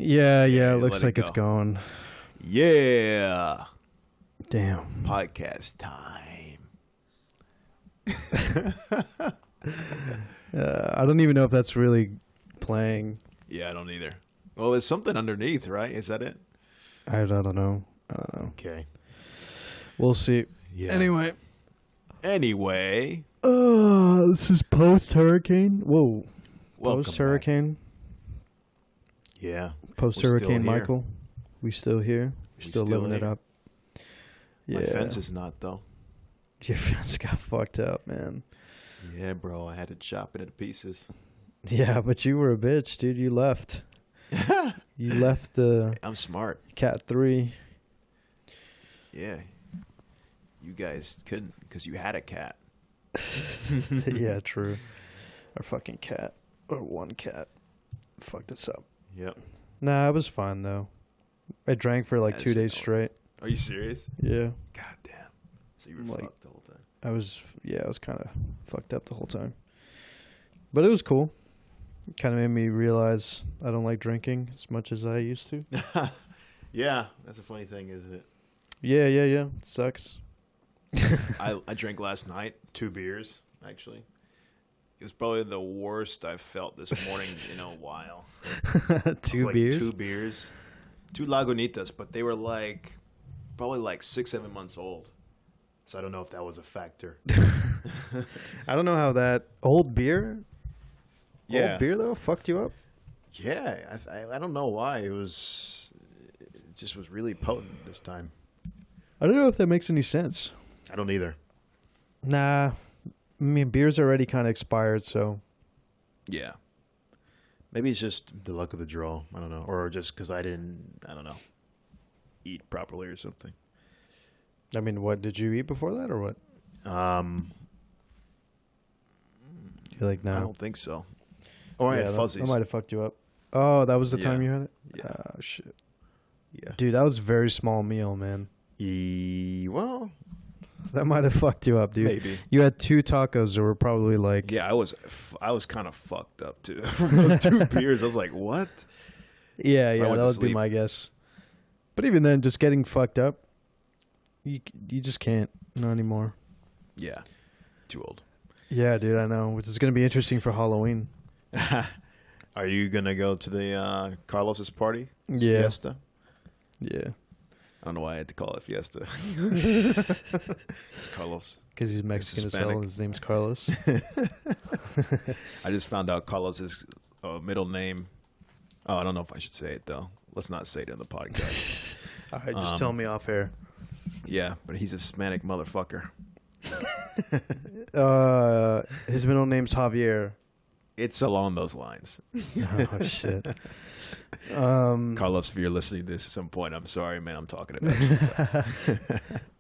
Yeah, it looks like it's going. Yeah. Damn. Podcast time. I don't even know if that's really playing. Yeah, I don't either. Well, there's something underneath, right? Is that it? I don't know. Okay. We'll see. Yeah. Anyway. This is post-hurricane. Whoa. Post-hurricane. Yeah. Post-hurricane, Michael. We still here. We're still living it up. Yeah. My fence is not, though. Your fence got fucked up, man. Yeah, bro. I had to chop it into pieces. Yeah, but you were a bitch, dude. You left. You left the... I'm smart. Cat 3. Yeah. You guys couldn't because you had a cat. Yeah, true. Our fucking cat. Or one cat. Fucked us up. Yep. Nah, it was fine, though. I drank for like 2 days straight. Are you serious? Yeah. God damn. So you were fucked the whole time. I was kind of fucked up the whole time. But it was cool. It kind of made me realize I don't like drinking as much as I used to. Yeah, that's a funny thing, isn't it? Yeah. It sucks. I drank last night 2 beers, actually. It was probably the worst I've felt this morning in a while. 2 beers? 2 beers. 2 Lagunitas, but they were probably 6-7 months old. So I don't know if that was a factor. I don't know how that old beer though fucked you up. Yeah, I don't know why. It just was really potent this time. I don't know if that makes any sense. I don't either. Nah, I mean beer's already kind of expired, so yeah. Maybe it's just the luck of the draw. I don't know, or just because I don't know, eat properly or something. I mean, what did you eat before that, or what? You're like, no, I don't think so. Or I had fuzzies. That might have fucked you up. Oh, that was the time you had it? Yeah. Oh, shit. Yeah. Dude, that was a very small meal, man. Well, that might have fucked you up, dude. Maybe. You had 2 tacos that were probably like... Yeah, I was kind of fucked up, too. From those 2 beers, I was like, what? Yeah, that would be my guess. But even then, just getting fucked up, you just can't. Not anymore. Yeah. Too old. Yeah, dude, I know. Which is going to be interesting for Halloween. Are you going to go to the Carlos's party? Yeah. Fiesta? Yeah. I don't know why I had to call it Fiesta. It's Carlos. Because he's Mexican as hell and his name's Carlos. I just found out Carlos's middle name. Oh, I don't know if I should say it, though. Let's not say it in the podcast. All right, just tell me off air. Yeah, but he's a Hispanic motherfucker. His middle name's Javier. It's along those lines. Oh, shit. Carlos, if you're listening to this at some point, I'm sorry, man. I'm talking about you.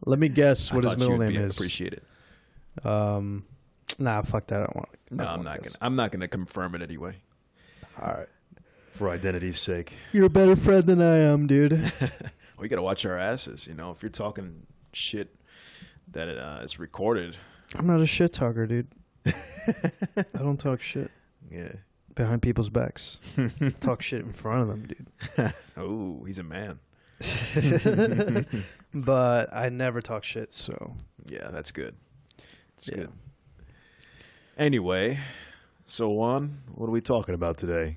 Let me guess what his middle name is. Appreciate it. Nah, fuck that. I don't want. No, I'm not gonna confirm it anyway. All right. For identity's sake. You're a better friend than I am, dude. We gotta watch our asses. You know, if you're talking shit that is recorded. I'm not a shit talker, dude. I don't talk shit. Yeah. Behind people's backs. Talk shit in front of them, dude. Oh, he's a man. But I never talk shit, so. Yeah, that's good. It's good. Anyway, so Juan, what are we talking about today?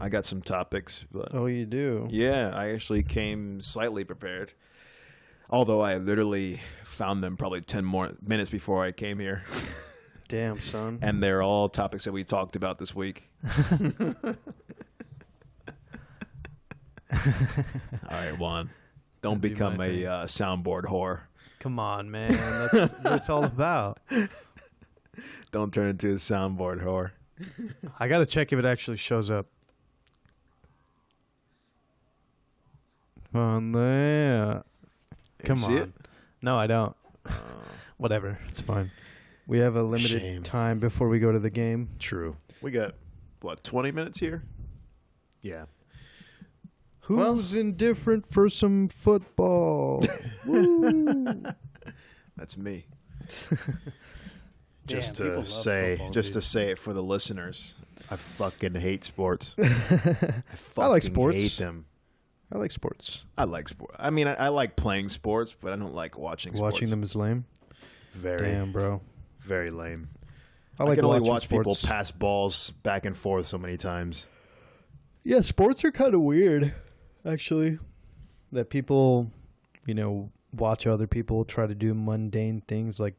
I got some topics. But oh, you do? Yeah, I actually came slightly prepared. Although I literally found them probably 10 more minutes before I came here. Damn, son. And they're all topics that we talked about this week. All right, Juan. Don't become a soundboard whore. Come on, man. That's what it's all about. Don't turn into a soundboard whore. I got to check if it actually shows up. On there. Come on. It? No, I don't. Whatever. It's fine. We have a limited time before we go to the game. True. We got, 20 minutes here? Yeah. Who's indifferent for some football? Woo! That's me. Just to say it for the listeners. I fucking hate sports. I like sports. Hate them. I like sports. I like sport. I mean, I like playing sports, but I don't like watching sports. Watching them is lame. Very. Damn, bro. Very lame. I can only watch sports. people pass balls back and forth so many times. Yeah, sports are kind of weird, actually. That people, watch other people try to do mundane things like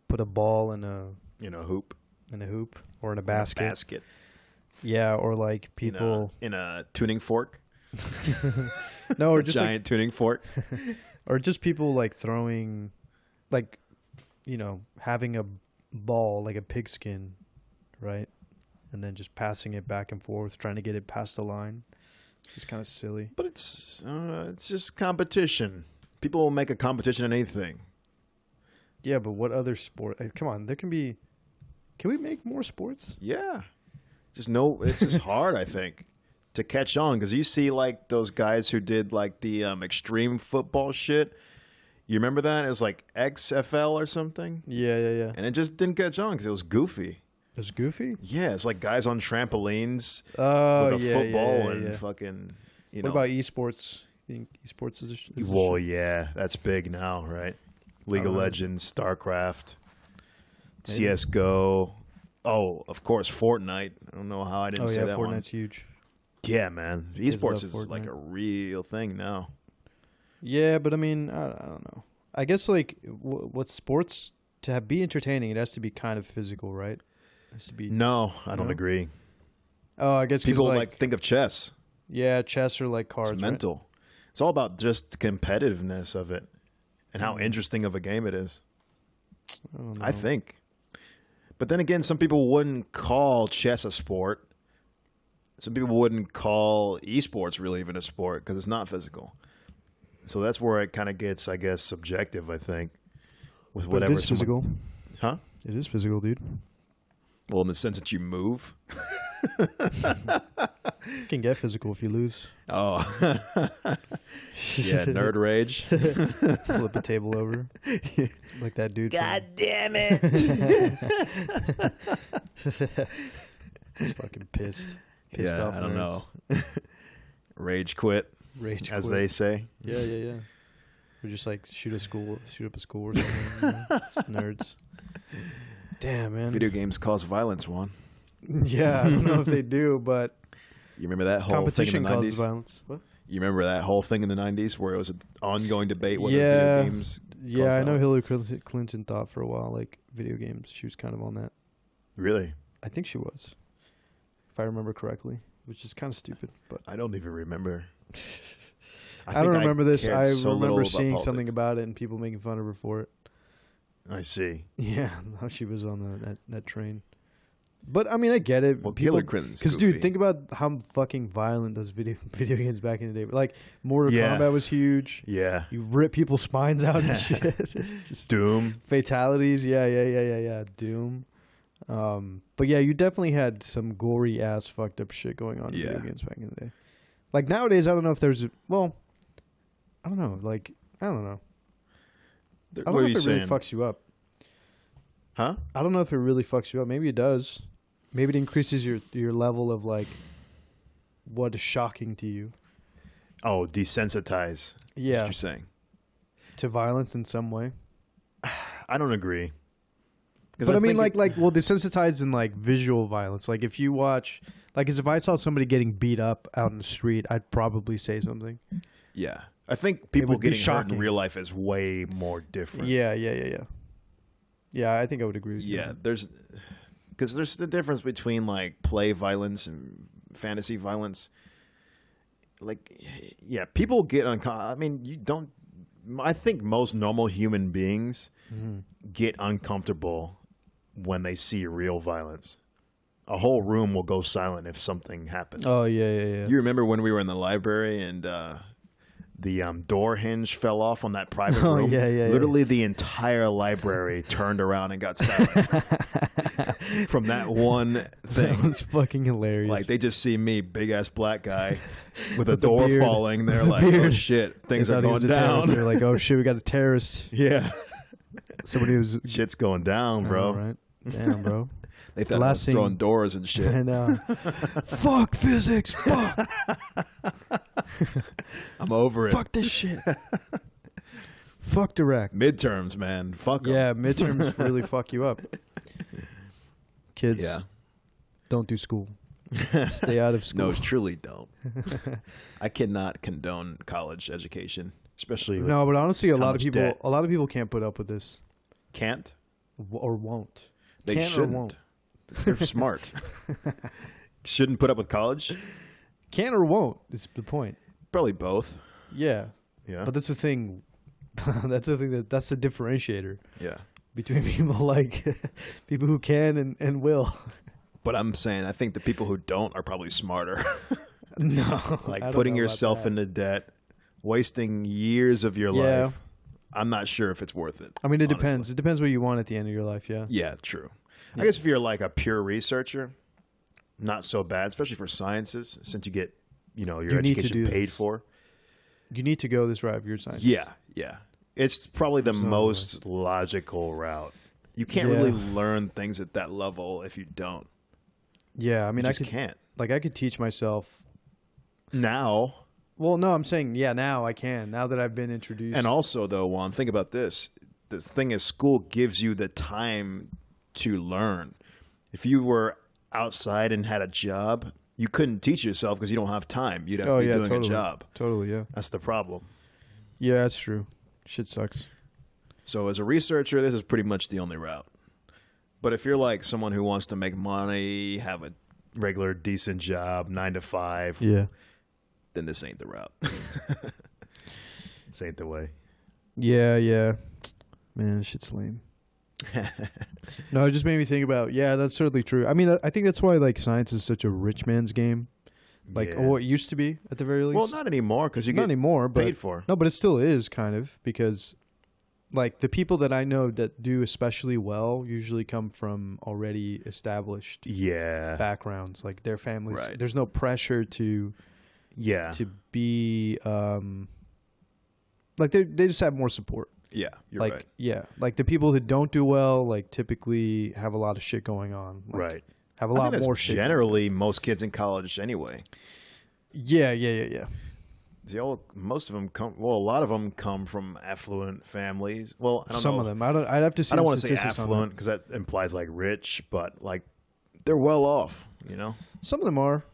put a ball in a hoop. In a hoop or in a basket. Basket. Yeah, or like people in a tuning fork. No, or just giant tuning fork. Or just people like throwing, like, having a ball like a pigskin, right? And then just passing it back and forth, trying to get it past the line. It's just kind of silly. But it's just competition. People will make a competition in anything. Yeah, but what other sport? Come on, can we make more sports? Yeah. It's just hard, I think, to catch on. Because you see, like, those guys who did, like, the extreme football shit. You remember that? It was, like, XFL or something? Yeah. And it just didn't catch on because it was goofy. It was goofy? Yeah, it's like guys on trampolines with a football and fucking, What about esports? You think esports is a Well, yeah, that's big now, right? League of Legends, StarCraft, Maybe. CSGO. Oh, of course, Fortnite. I don't know how I didn't say that one. Fortnite's huge. Yeah, man. Esports is Fortnite. like a real thing now. Yeah, but I mean, I don't know. I guess like what sports to be entertaining, it has to be kind of physical, right? It has to be. No, I don't agree. Oh, I guess people like think of chess. Yeah, chess or like cards. It's mental. Right? It's all about just competitiveness of it and how interesting of a game it is. I think. But then again, some people wouldn't call chess a sport. Some people wouldn't call esports really even a sport because it's not physical. So that's where it kind of gets, I guess, subjective, I think. With whatever. It is physical. Huh? It is physical, dude. Well, in the sense that you move. It can get physical if you lose. Oh. Yeah, nerd rage. Flip the table over. Like that dude. God damn it. He's fucking pissed. Yeah, off I don't nerds. know. Rage quit. Rage as quit. they say. Yeah. Or just like shoot up a school or something. It's nerds. Damn, man. Video games cause violence, Juan. Yeah, I don't know if they do, but you remember that whole thing in the 90s? Competition causes violence. What? You remember that whole thing in the 90s where it was an ongoing debate whether video games Yeah, I know violence? Hillary Clinton thought for a while, like, video games. She was kind of on that. Really? I think she was, if I remember correctly, which is kind of stupid. But I don't even remember. I don't remember this. I so remember little seeing about something politics. about it and people making fun of her for it. I see. Yeah, how she was on that train. But I mean, I get it. Well, Hillary Clinton's because, goofy. dude, think about how fucking violent those video games back in the day. Like Mortal Yeah. Kombat was huge. Yeah. You rip people's spines out and shit. It's just Doom. fatalities. Yeah. Doom. But yeah, you definitely had some gory ass fucked up shit going on in video games back in the day. Like nowadays, I don't know if there's I don't know. Like I don't know. I don't know if it really fucks you up. Huh? I don't know if it really fucks you up. Maybe it does. Maybe it increases your level of like what is shocking to you. Oh, desensitize. Yeah. That's what you're saying. To violence in some way. I don't agree. But I mean, desensitized in like visual violence. Like if you watch, like as if I saw somebody getting beat up out in the street, I'd probably say something. Yeah. I think people would be getting hurt in shocking. real life is way more different. Yeah. Yeah, I think I would agree with you. Yeah, there's the difference between like play violence and fantasy violence. Like, yeah, people get I mean, I think most normal human beings get uncomfortable when they see real violence. A whole room will go silent if something happens. Oh yeah. You remember when we were in the library and the door hinge fell off on that private room? Yeah. Literally the entire library turned around and got silent from that one thing. That was fucking hilarious. Like, they just see me, big-ass black guy, with a With the door beard. falling. They're The like, oh, beard. shit, things They are thought he was going a terrorist. down. They're like, oh shit, we got a terrorist. Yeah. Somebody was Shit's going down, bro. Right. Damn, bro. They thought I was throwing doors and shit. I know. Fuck physics. Fuck. I'm over it. Fuck this shit. Fuck direct. Midterms, man. Fuck 'em. Yeah, midterms really fuck you up. Kids, don't do school. Stay out of school. No, truly don't. I cannot condone college education, especially no. But honestly, a how lot of much people, debt. a lot of people can't put up with this. Can't. Or won't. They Can't shouldn't. or won't. They're smart. Shouldn't put up with college. Can or won't is the point. Probably both. Yeah. Yeah. But that's the thing. That's the differentiator. Yeah. Between people like people who can and will. But I'm saying I think the people who don't are probably smarter. No. Like putting yourself into debt, wasting years of your life. I'm not sure if it's worth it. I mean, it honestly. depends. It depends what you want at the end of your life, yeah. Yeah, true. Yeah. I guess if you're like a pure researcher, not so bad, especially for sciences, since you get, your education paid for. You need to go this route if you're a scientist. Yeah, yeah. It's probably the most logical route. You can't really learn things at that level if you don't. Yeah, I mean, I can't. Like, I could teach myself now. Well, no, I'm saying, now I can. Now that I've been introduced. And also, though, Juan, think about this. The thing is, school gives you the time to learn. If you were outside and had a job, you couldn't teach yourself because you don't have time. You'd have to be doing a job. Totally, yeah. That's the problem. Yeah, that's true. Shit sucks. So as a researcher, this is pretty much the only route. But if you're like someone who wants to make money, have a regular decent job, 9 to 5, then this ain't the route. This ain't the way. Yeah. Man, shit's lame. No, it just made me think about, that's certainly true. I mean, I think that's why, like, science is such a rich man's game. Like, it used to be, at the very least. Well, not anymore, because you get paid for. No, but it still is, kind of, because, like, the people that I know that do especially well usually come from already established backgrounds. Like, their families, there's no pressure to be, like, they just have more support. Yeah, you're like, right. Yeah, like the people who don't do well, like typically have a lot of shit going on. Like, have a lot more shit. Generally, most kids in college anyway. Yeah. Most of them come. Well, a lot of them come from affluent families. Well, I don't know. Some of them. I'd have to see. I don't want to say affluent because that implies like rich, but like they're well off. Some of them are.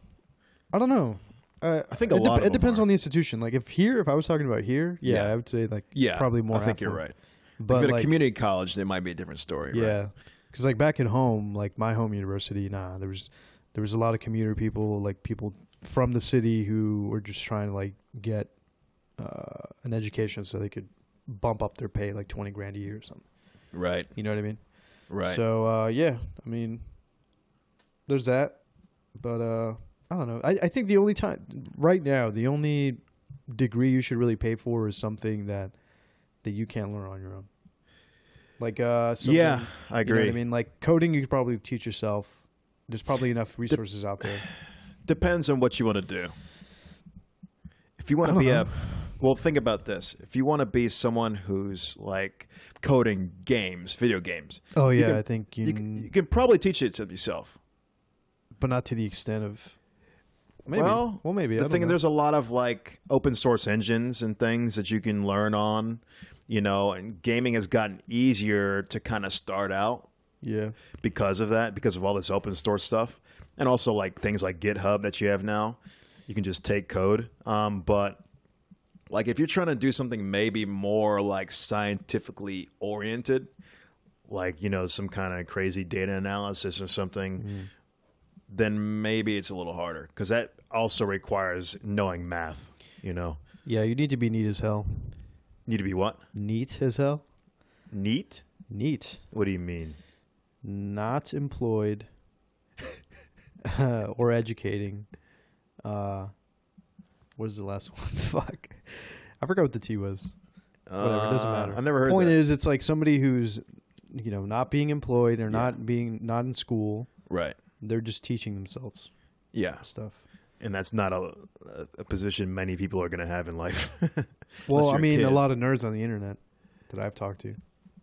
I don't know. I think a lot of them it depends are. on the institution. Like if I was talking about here, I would say like probably more. I think you're right. But if at a community college, there might be a different story. Yeah, because like back at home, like my home university, there was a lot of commuter people, like people from the city who were just trying to like get an education so they could bump up their pay like $20,000 a year or something. Right. You know what I mean? Right. So I mean, there's that, but I don't know. I think the only degree you should really pay for is something that you can't learn on your own. Like I agree. You know what I mean, like coding, you could probably teach yourself. There's probably enough resources out there. Depends on what you want to do. If you want to be think about this. If you want to be someone who's like coding video games. Oh yeah, I think you can probably teach it to yourself, but not to the extent of. Maybe. Well, maybe. The thing is, there's a lot of like open source engines and things that you can learn on, and gaming has gotten easier to kind of start out. Yeah. Because of that, because of all this open source stuff, and also like things like GitHub that you have now, you can just take code. But like if you're trying to do something maybe more like scientifically oriented, like some kind of crazy data analysis or something. Then maybe it's a little harder because that also requires knowing math, Yeah, you need to be neat as hell. Need to be what? Neat as hell? Neat? Neat. What do you mean? Not employed or educating. What is the last one? Fuck. I forgot what the T was. Whatever, it doesn't matter. I never heard Point that. is, it's like somebody who's, not being employed or not in school. Right. They're just teaching themselves. Stuff. And that's not a position many people are going to have in life. Well, I mean, a lot of nerds on the internet that I've talked to.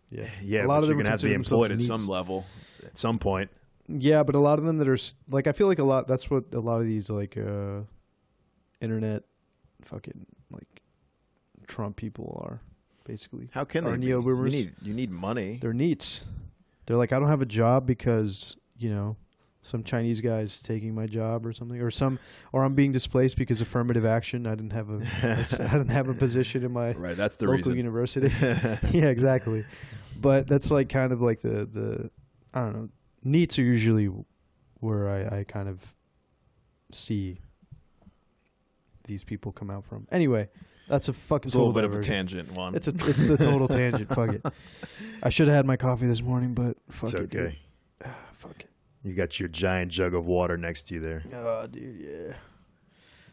Yeah. Yeah, a lot of them you're going to have to be employed at some level. at some point. Yeah, but a lot of them that are like, I feel like that's what a lot of these like internet fucking like Trump people are basically. How can they? Neo-boomers. You need money. They're neats. They're like, I don't have a job because, some Chinese guy's taking my job or something, or I'm being displaced because affirmative action. I didn't have a position in my that's the local reason. University. Yeah, exactly. But that's like kind of like the I don't know. Neats are usually where I kind of see these people come out from. Anyway, that's a fucking it's a little bit of a tangent one. It's a total tangent. Fuck it. I should have had my coffee this morning, but fuck it's it. Okay. Fuck it. You got your giant jug of water next to you there. Oh, dude, yeah.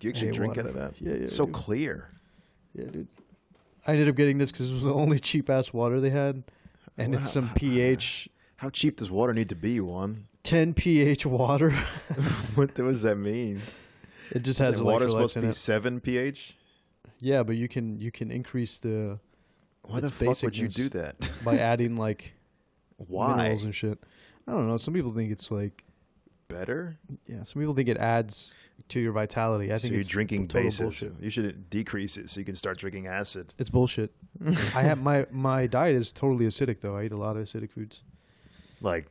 Do you actually drink out of that? Yeah, it's so dude. clear. Yeah, dude. I ended up getting this because it was the only cheap-ass water they had, and it's some pH. How cheap does water need to be, Juan? 10 pH water. What does that mean? It just has water electrolytes supposed to in be it. 7 pH? Yeah, but you can increase the. Why the fuck would you do that? By adding like Why? minerals and shit. I don't know. Some people think it's like better. Yeah, some people think it adds to your vitality. I think you're it's drinking total bases. bullshit. You should decrease it so you can start drinking acid. It's bullshit. I have my diet is totally acidic though. I eat a lot of acidic foods. Like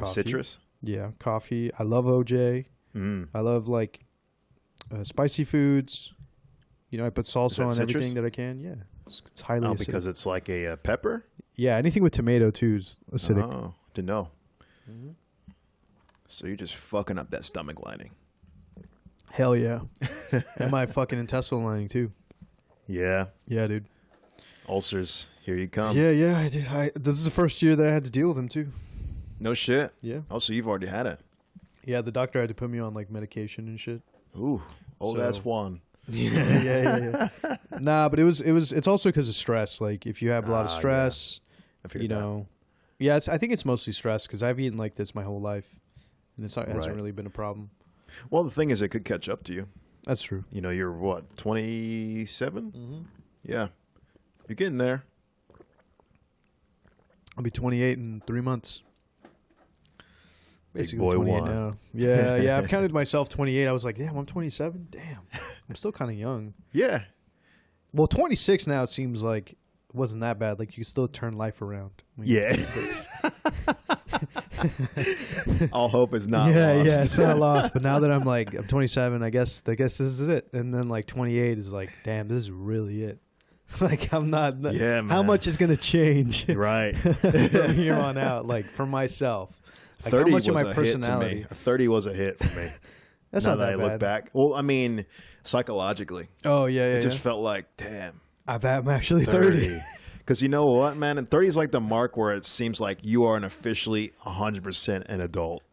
citrus? Yeah, coffee. I love OJ. I love like spicy foods. I put salsa on citrus? everything that I can. Yeah, it's highly acidic. Because it's like a pepper? Yeah, anything with tomato too is acidic. Oh, didn't know. So you're just fucking up that stomach lining. Hell yeah. And my fucking intestinal lining too. Yeah. Yeah, dude. Ulcers, here you come. Yeah, I did. This is the first year that I had to deal with them too. No shit. Yeah. Oh, so you've already had it. Yeah, the doctor had to put me on like medication and shit. Ooh, old ass Juan. Yeah. Nah, but it's also because of stress. Like if you have a lot of stress, I figured that. Yeah, I think it's mostly stress because I've eaten like this my whole life, and it hasn't really been a problem. Well, the thing is, it could catch up to you. That's true. You're what, 27? Mm-hmm. Yeah, you're getting there. I'll be 28 in 3 months. Basically, Big boy 28 Juan. now. Yeah. I've counted myself 28. I was like, damn, I'm 27. Damn, I'm still kind of young. Yeah. Well, 26 now. It seems like it wasn't that bad. Like you can still turn life around. Yeah. All hope is not lost. Yeah, it's not lost. But now that I'm 27, I guess this is it. And then like 28 is like, damn, this is really it. Like I'm not. Yeah, man. How much is gonna change? Right. From here on out, like for myself. Like 30 how much was of my a personality? hit to me. 30 was a hit for me. That's now not that I bad. look back. Well, I mean, psychologically. Oh yeah. It just felt like, damn. I'm actually 30. Because you know what, man? And 30 is like the mark where it seems like you are an officially 100% an adult.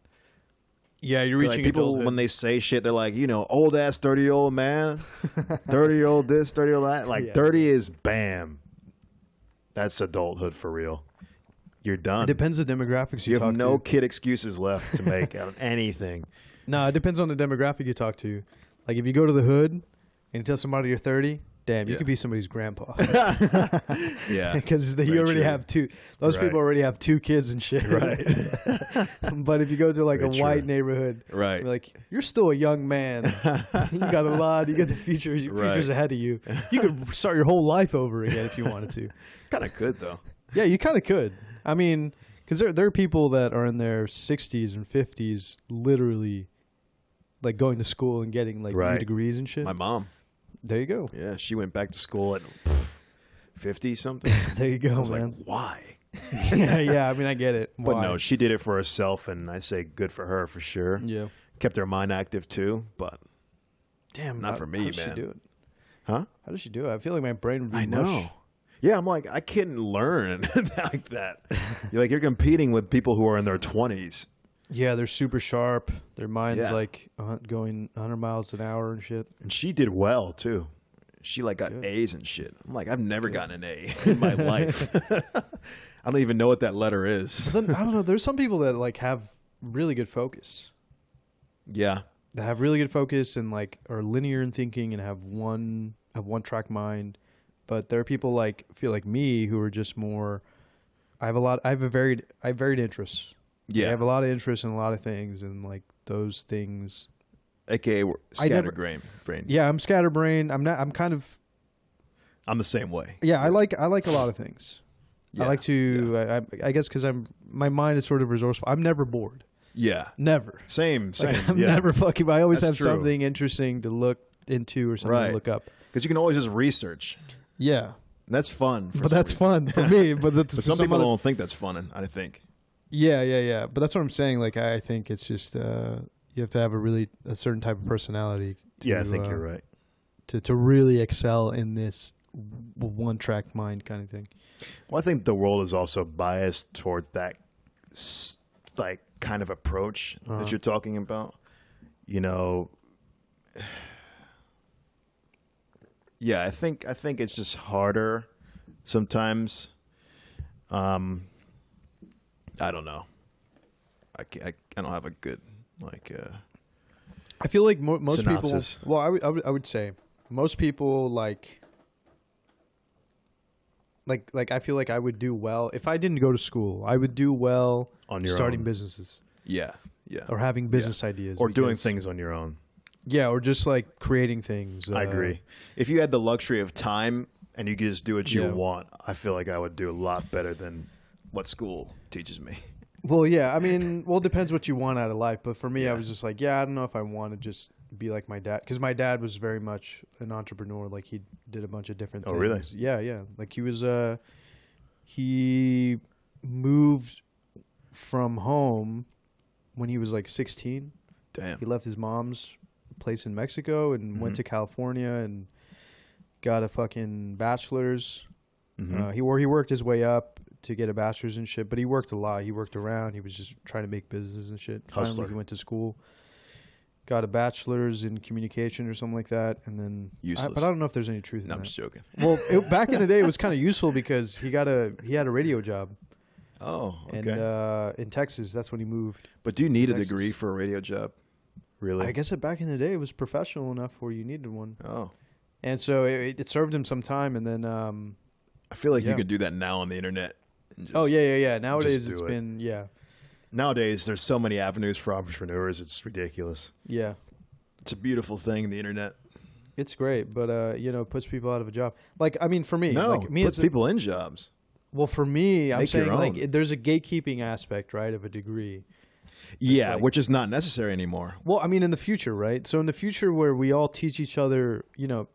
Yeah, you're reaching like people adulthood. when they say shit, they're like, old ass 30-year-old man, 30-year-old this, 30-year-old that. Like 30 is bam. That's adulthood for real. You're done. It depends on the demographics you talk have no to. kid excuses left to make out of anything. No, it depends on the demographic you talk to. Like if you go to the hood and you tell somebody you're 30, damn, you could be somebody's grandpa. Yeah. Because you already have two. Those people already have 2 kids and shit. Right. But if you go to like Very a white neighborhood, right. you're like, you're still a young man. You got a lot. You got the futures ahead of you. You could start your whole life over again if you wanted to. Kind of good, though. Yeah, you kind of could. I mean, because there are people that are in their 60s and 50s literally like going to school and getting like new degrees and shit. My mom. There you go. Yeah, she went back to school at 50 something. There you go, I was man. like, why? yeah. I mean, I get it. But Why? no, she did it for herself, and I say good for her for sure. Yeah. Kept her mind active too, but damn, not for me, how does man. She do it? Huh? How does she do it? I feel like my brain would be I know. mush. Yeah, I'm like, I can't learn like that. You're competing with people who are in their 20s. Yeah, they're super sharp. Their mind's Yeah. like going 100 miles an hour and shit. And she did well too. She like got A's and shit. I'm like, I've never gotten an A in my life. I don't even know what that letter is. But then, I don't know. There's some people that like have really good focus. Yeah. That have really good focus and like are linear in thinking and have one track mind. But there are people like feel like me who are just more. I have varied interests. Yeah. I have a lot of interest in a lot of things, and like those things. AKA scatterbrain. Yeah, I'm scatterbrained. I'm the same way. Yeah, I like a lot of things. Yeah. I like to. I guess because my mind is sort of resourceful. I'm never bored. Yeah. Never. Same. Like, I'm never fucking. I always have something interesting to look into or something to look up. Because you can always just research. Yeah. And that's fun. But that's fun for me. But some people don't think that's fun. I think. Yeah. But that's what I'm saying. Like I think it's just you have to have a certain type of personality. I think you're right. To really excel in this one-track mind kind of thing. Well, I think the world is also biased towards that, like, kind of approach that you're talking about. You know, yeah, I think it's just harder sometimes. I don't know. I don't have a good I feel like most synopsis. people. Well, I would say most people like I feel like I would do well if I didn't go to school. I would do well on your starting own. businesses. Yeah. Or having business ideas. Or doing things on your own. Yeah, or just like creating things. I agree. If you had the luxury of time and you could just do what you want, I feel like I would do a lot better than what school teaches me. Well, yeah. I mean, it depends what you want out of life. But for me, I was just like, I don't know if I want to just be like my dad. Because my dad was very much an entrepreneur. Like, he did a bunch of different things. Oh, really? Yeah. Like, he moved from home when he was like 16. Damn. He left his mom's place in Mexico and went to California and got a fucking bachelor's. He worked his way up to get a bachelor's and shit, but he worked a lot. He worked around. He was just trying to make business and shit. Hustler. Finally, he went to school, got a bachelor's in communication or something like that, and then useless. But I don't know if there's any truth in that. I'm just joking. Well, back in the day, it was kind of useful because he had a radio job. Oh, okay. And in Texas, that's when he moved. But do you need a degree for a radio job? Really? I guess back in the day, it was professional enough where you needed one. Oh. And so it served him some time, and then I feel like you could do that now on the internet. Yeah. Nowadays it's been Nowadays there's so many avenues for entrepreneurs. It's ridiculous. Yeah. It's a beautiful thing, the internet. It's great, but it puts people out of a job. Like, I mean, for me, it puts people in jobs. Well, for me, I'm saying like there's a gatekeeping aspect, right, of a degree. Yeah, which is not necessary anymore. Well, I mean, in the future, right? So in the future where we all teach each other,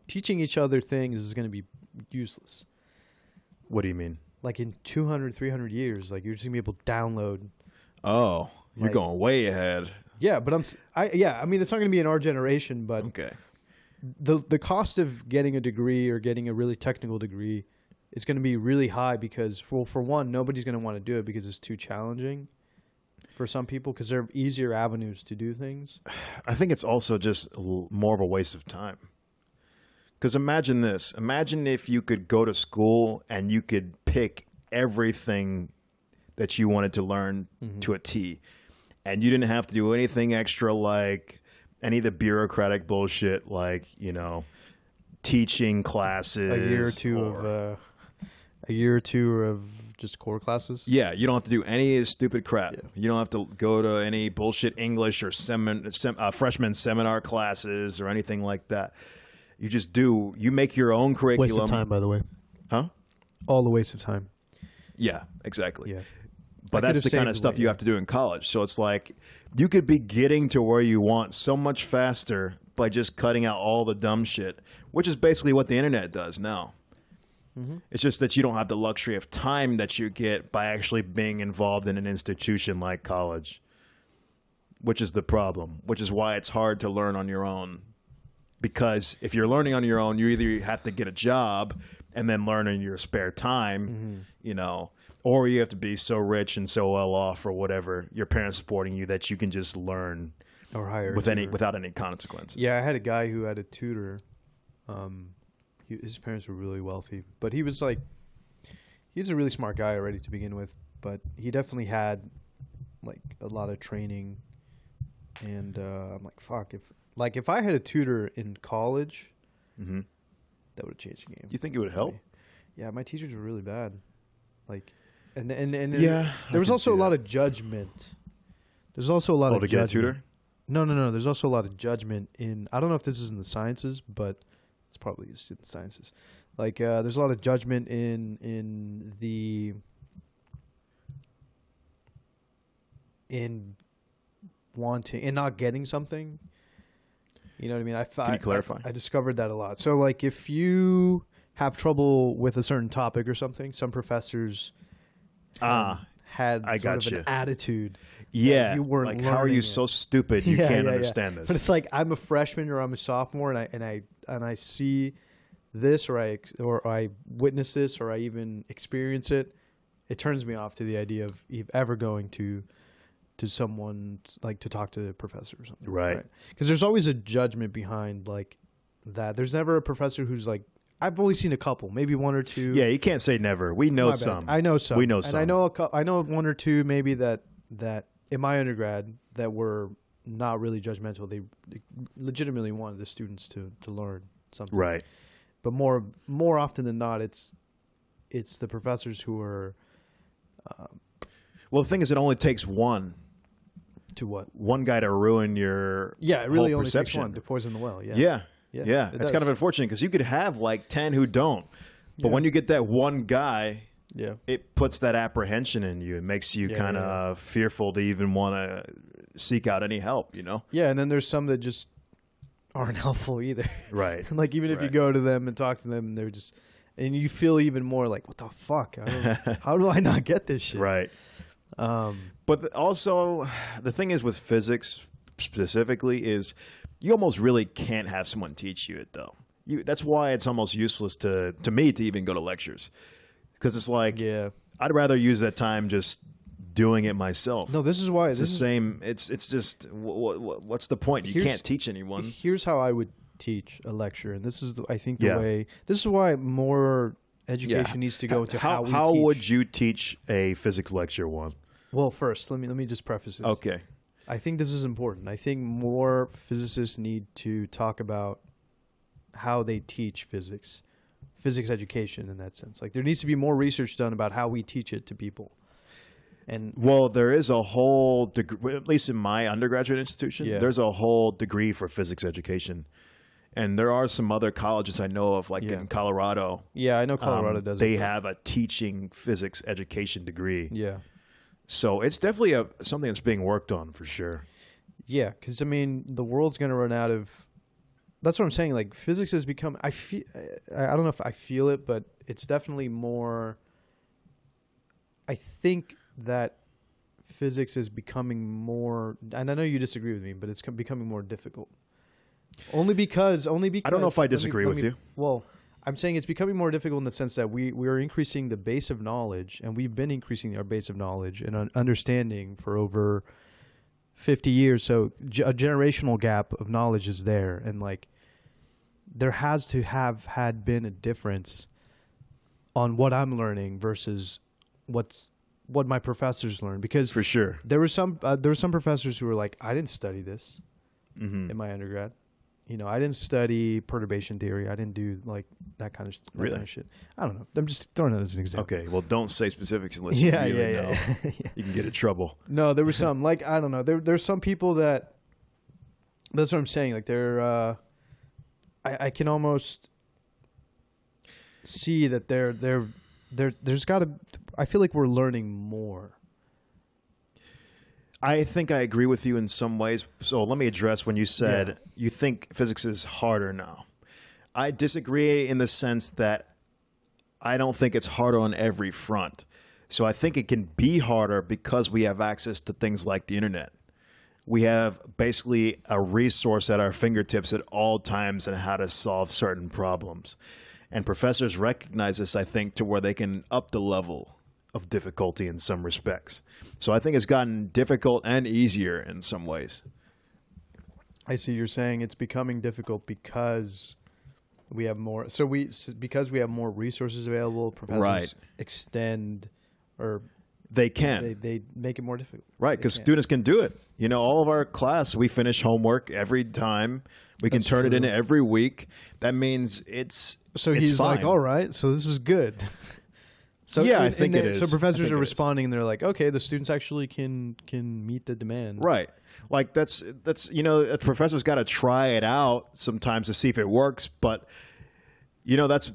teaching each other things is going to be useless. What do you mean? Like in 200, 300 years, like you're just going to be able to download. Oh, you're going way ahead. Yeah, but I mean, it's not going to be in our generation, but okay. The cost of getting a degree or getting a really technical degree is going to be really high because, for one, nobody's going to want to do it because it's too challenging for some people because there are easier avenues to do things. I think it's also just more of a waste of time. Because imagine this. Imagine if you could go to school and you could pick everything that you wanted to learn to a T. And you didn't have to do anything extra like any of the bureaucratic bullshit like, teaching classes. A year or two of just core classes? Yeah, you don't have to do any of this stupid crap. Yeah. You don't have to go to any bullshit English or freshman seminar classes or anything like that. You just you make your own curriculum. Waste of time, by the way. Huh? All a waste of time. Yeah, exactly. Yeah. But that's the kind of stuff you have to do in college. So it's like you could be getting to where you want so much faster by just cutting out all the dumb shit, which is basically what the internet does now. It's just that you don't have the luxury of time that you get by actually being involved in an institution like college, which is the problem, which is why it's hard to learn on your own. Because if you're learning on your own, you either have to get a job and then learn in your spare time, or you have to be so rich and so well off or whatever, your parents supporting you that you can just learn or hire without any consequences. Yeah, I had a guy who had a tutor. His parents were really wealthy, but he's a really smart guy already to begin with, but he definitely had like a lot of training. And I'm like, fuck, if I had a tutor in college, that would have changed the game. You think it would help? Yeah, my teachers were really bad. Like, and yeah, there was also a lot of judgment There's also a lot of to judgment. get a tutor? No. There's also a lot of judgment in. I don't know if this is in the sciences, but it's probably in the sciences. Like there's a lot of judgment in wanting and not getting something. You know what I mean? Can you clarify? I discovered that a lot. So like if you have trouble with a certain topic or something, some professors had sort of an attitude. Yeah, you weren't like how are you so stupid you can't understand this? But it's like I'm a freshman or I'm a sophomore, and I see this or I witness this or I even experience it. It turns me off to the idea of ever going to someone, like, to talk to the professor or something. Right. Because there's always a judgment behind like that. There's never a professor who's like, I've only seen a couple, maybe one or two. Yeah, you can't say never. We know some. I know some. We know some. And I know one or two maybe that in my undergrad that were not really judgmental. They legitimately wanted the students to learn something. Right. But more often than not, it's the professors who are. Well, the thing is, it only takes one. To what? One guy to ruin your it really whole only perception. takes one to poison the well. Yeah. It's kind of unfortunate because you could have like 10 who don't, but when you get that one guy, it puts that apprehension in you. It makes you kind of fearful to even want to seek out any help. You know? Yeah, and then there's some that just aren't helpful either. Right. Like even if you go to them and talk to them, they're just, and you feel even more like, what the fuck? How do I not get this shit? Right. But also, the thing is with physics specifically is you almost really can't have someone teach you it, though. That's why it's almost useless to me to even go to lectures. Because it's like, I'd rather use that time just doing it myself. No, this is why. It's the same. It's just, what's the point? You can't teach anyone. Here's how I would teach a lecture. And this is, I think, the way. This is why more education needs to go into how we teach. How would you teach a physics lecture, Juan? Well, first, let me just preface this. Okay. I think this is important. I think more physicists need to talk about how they teach physics education in that sense. Like there needs to be more research done about how we teach it to people. And well, there is a whole degree, at least in my undergraduate institution, there's a whole degree for physics education. And there are some other colleges I know of, like in Colorado. Yeah, I know Colorado does. They have a teaching physics education degree. Yeah. So it's definitely something that's being worked on for sure. Yeah, because I mean, the world's going to run out of. That's what I'm saying. Like physics has become. I don't know if I feel it, but it's definitely more. I think that physics is becoming more, and I know you disagree with me, but it's becoming more difficult. Only because. I don't know if I disagree with you. Well, I'm saying it's becoming more difficult in the sense that we're increasing the base of knowledge, and we've been increasing our base of knowledge and understanding for over 50 years. So a generational gap of knowledge is there, and like there has to have been a difference on what I'm learning versus what my professors learn. Because for sure there were some professors who were like, I didn't study this in my undergrad. You know, I didn't study perturbation theory. I didn't do like that kind of shit. I don't know. I'm just throwing it as an example. Okay, well, don't say specifics unless you really know. You can get in trouble. No, there were some like I don't know. There's some people that. That's what I'm saying. Like they're, I can almost see that there's got to. I feel like we're learning more. I think I agree with you in some ways. So let me address when you said you think physics is harder now. I disagree in the sense that I don't think it's harder on every front. So I think it can be harder because we have access to things like the internet. We have basically a resource at our fingertips at all times on how to solve certain problems. And professors recognize this, I think, to where they can up the level of difficulty in some respects. So I think it's gotten difficult and easier in some ways. I see you're saying it's becoming difficult because we have more. So because we have more resources available, professors extend or they can. They make it more difficult. Right, because students can do it. You know, all of our class, we finish homework every time. We can turn it in every week. That means it's so he's fine. like, all right, so this is good. So yeah, I think it is. So professors are responding, and they're like, okay, the students actually can meet the demand. Right. Like that's a professor's got to try it out sometimes to see if it works, but that's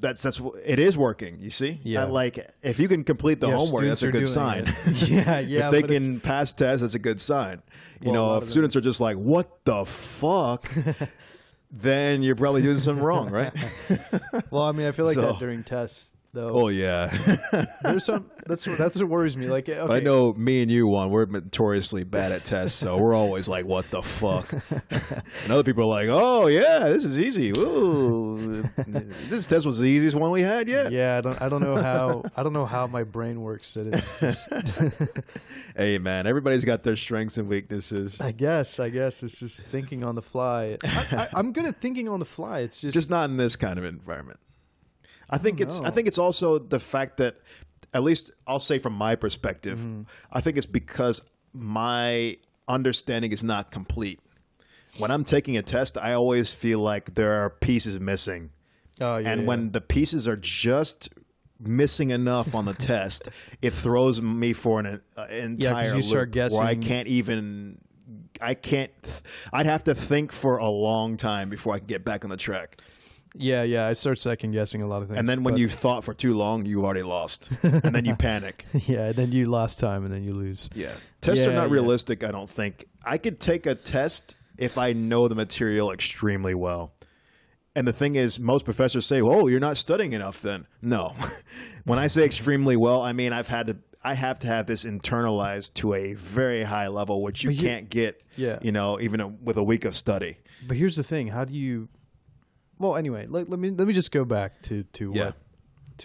it is working. You see, like if you can complete the homework, that's a good sign. yeah. If they can pass tests, that's a good sign. If students are just like, what the fuck, then you're probably doing something wrong, right? Well, I mean, I feel like that during tests. Though. Oh yeah, there's some. That's what worries me. Like, okay. I know me and you, we're notoriously bad at tests, so we're always like, "What the fuck?" And other people are like, "Oh yeah, this is easy. Ooh, this test was the easiest one we had yet." Yeah, I don't know how my brain works. That it's Hey man, everybody's got their strengths and weaknesses. I guess it's just thinking on the fly. I'm good at thinking on the fly. It's just not in this kind of environment. I think it's also the fact that, at least I'll say from my perspective, I think it's because my understanding is not complete. When I'm taking a test, I always feel like there are pieces missing. When the pieces are just missing enough on the test, it throws me for an entire loop start guessing. Where I'd have to think for a long time before I can get back on the track. Yeah, I start second guessing a lot of things. And then when you've thought for too long, you already lost. And then you panic. Yeah, and then you lost time and then you lose. Yeah. Tests are not realistic, I don't think. I could take a test if I know the material extremely well. And the thing is, most professors say, "Oh, you're not studying enough then." No. When I say extremely well, I mean I have to have this internalized to a very high level, which you can't get, even with a week of study. But here's the thing. How do you... Well, anyway, let me just go back to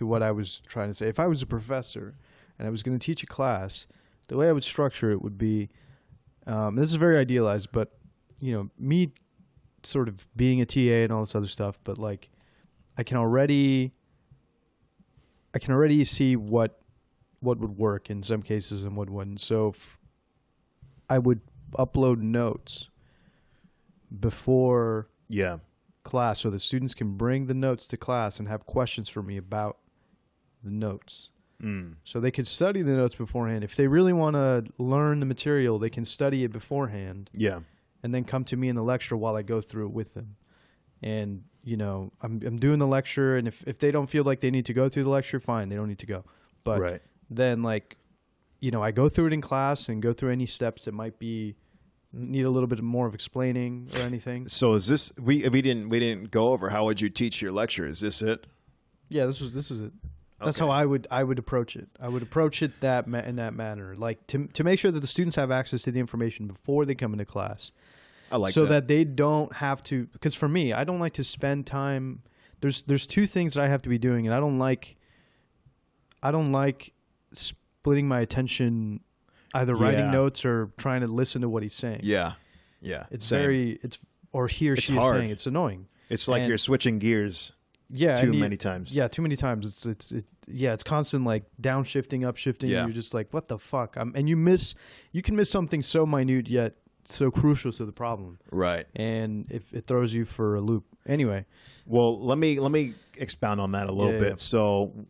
what I was trying to say. If I was a professor and I was going to teach a class, the way I would structure it would be, this is very idealized, but me sort of being a TA and all this other stuff, but like I can already see what would work in some cases and what wouldn't. So I would upload notes before class so the students can bring the notes to class and have questions for me about the notes. So they could study the notes beforehand. If they really want to learn the material, they can study it beforehand. Yeah. And then come to me in the lecture while I go through it with them. And, I'm doing the lecture, and if they don't feel like they need to go through the lecture, fine, they don't need to go. But then, I go through it in class and go through any steps that might need a little bit more of explaining or anything. So is this we didn't go over how would you teach your lecture? Is this it? Yeah, this is it. That's how I would approach it. I would approach it in that manner, like to make sure that the students have access to the information before they come into class. I like so that they don't have to. Because for me, I don't like to spend time. There's two things that I have to be doing, and I don't like splitting my attention, either writing notes or trying to listen to what he's saying. Yeah. It's or he or she is saying. It's annoying. It's like you're switching gears. Too many times. Yeah, too many times. It's constant like downshifting, upshifting. Yeah. You're just like, what the fuck? And you can miss something so minute yet so crucial to the problem. Right. And if it throws you for a loop. Anyway. Well, let me expound on that a little bit. Yeah. So,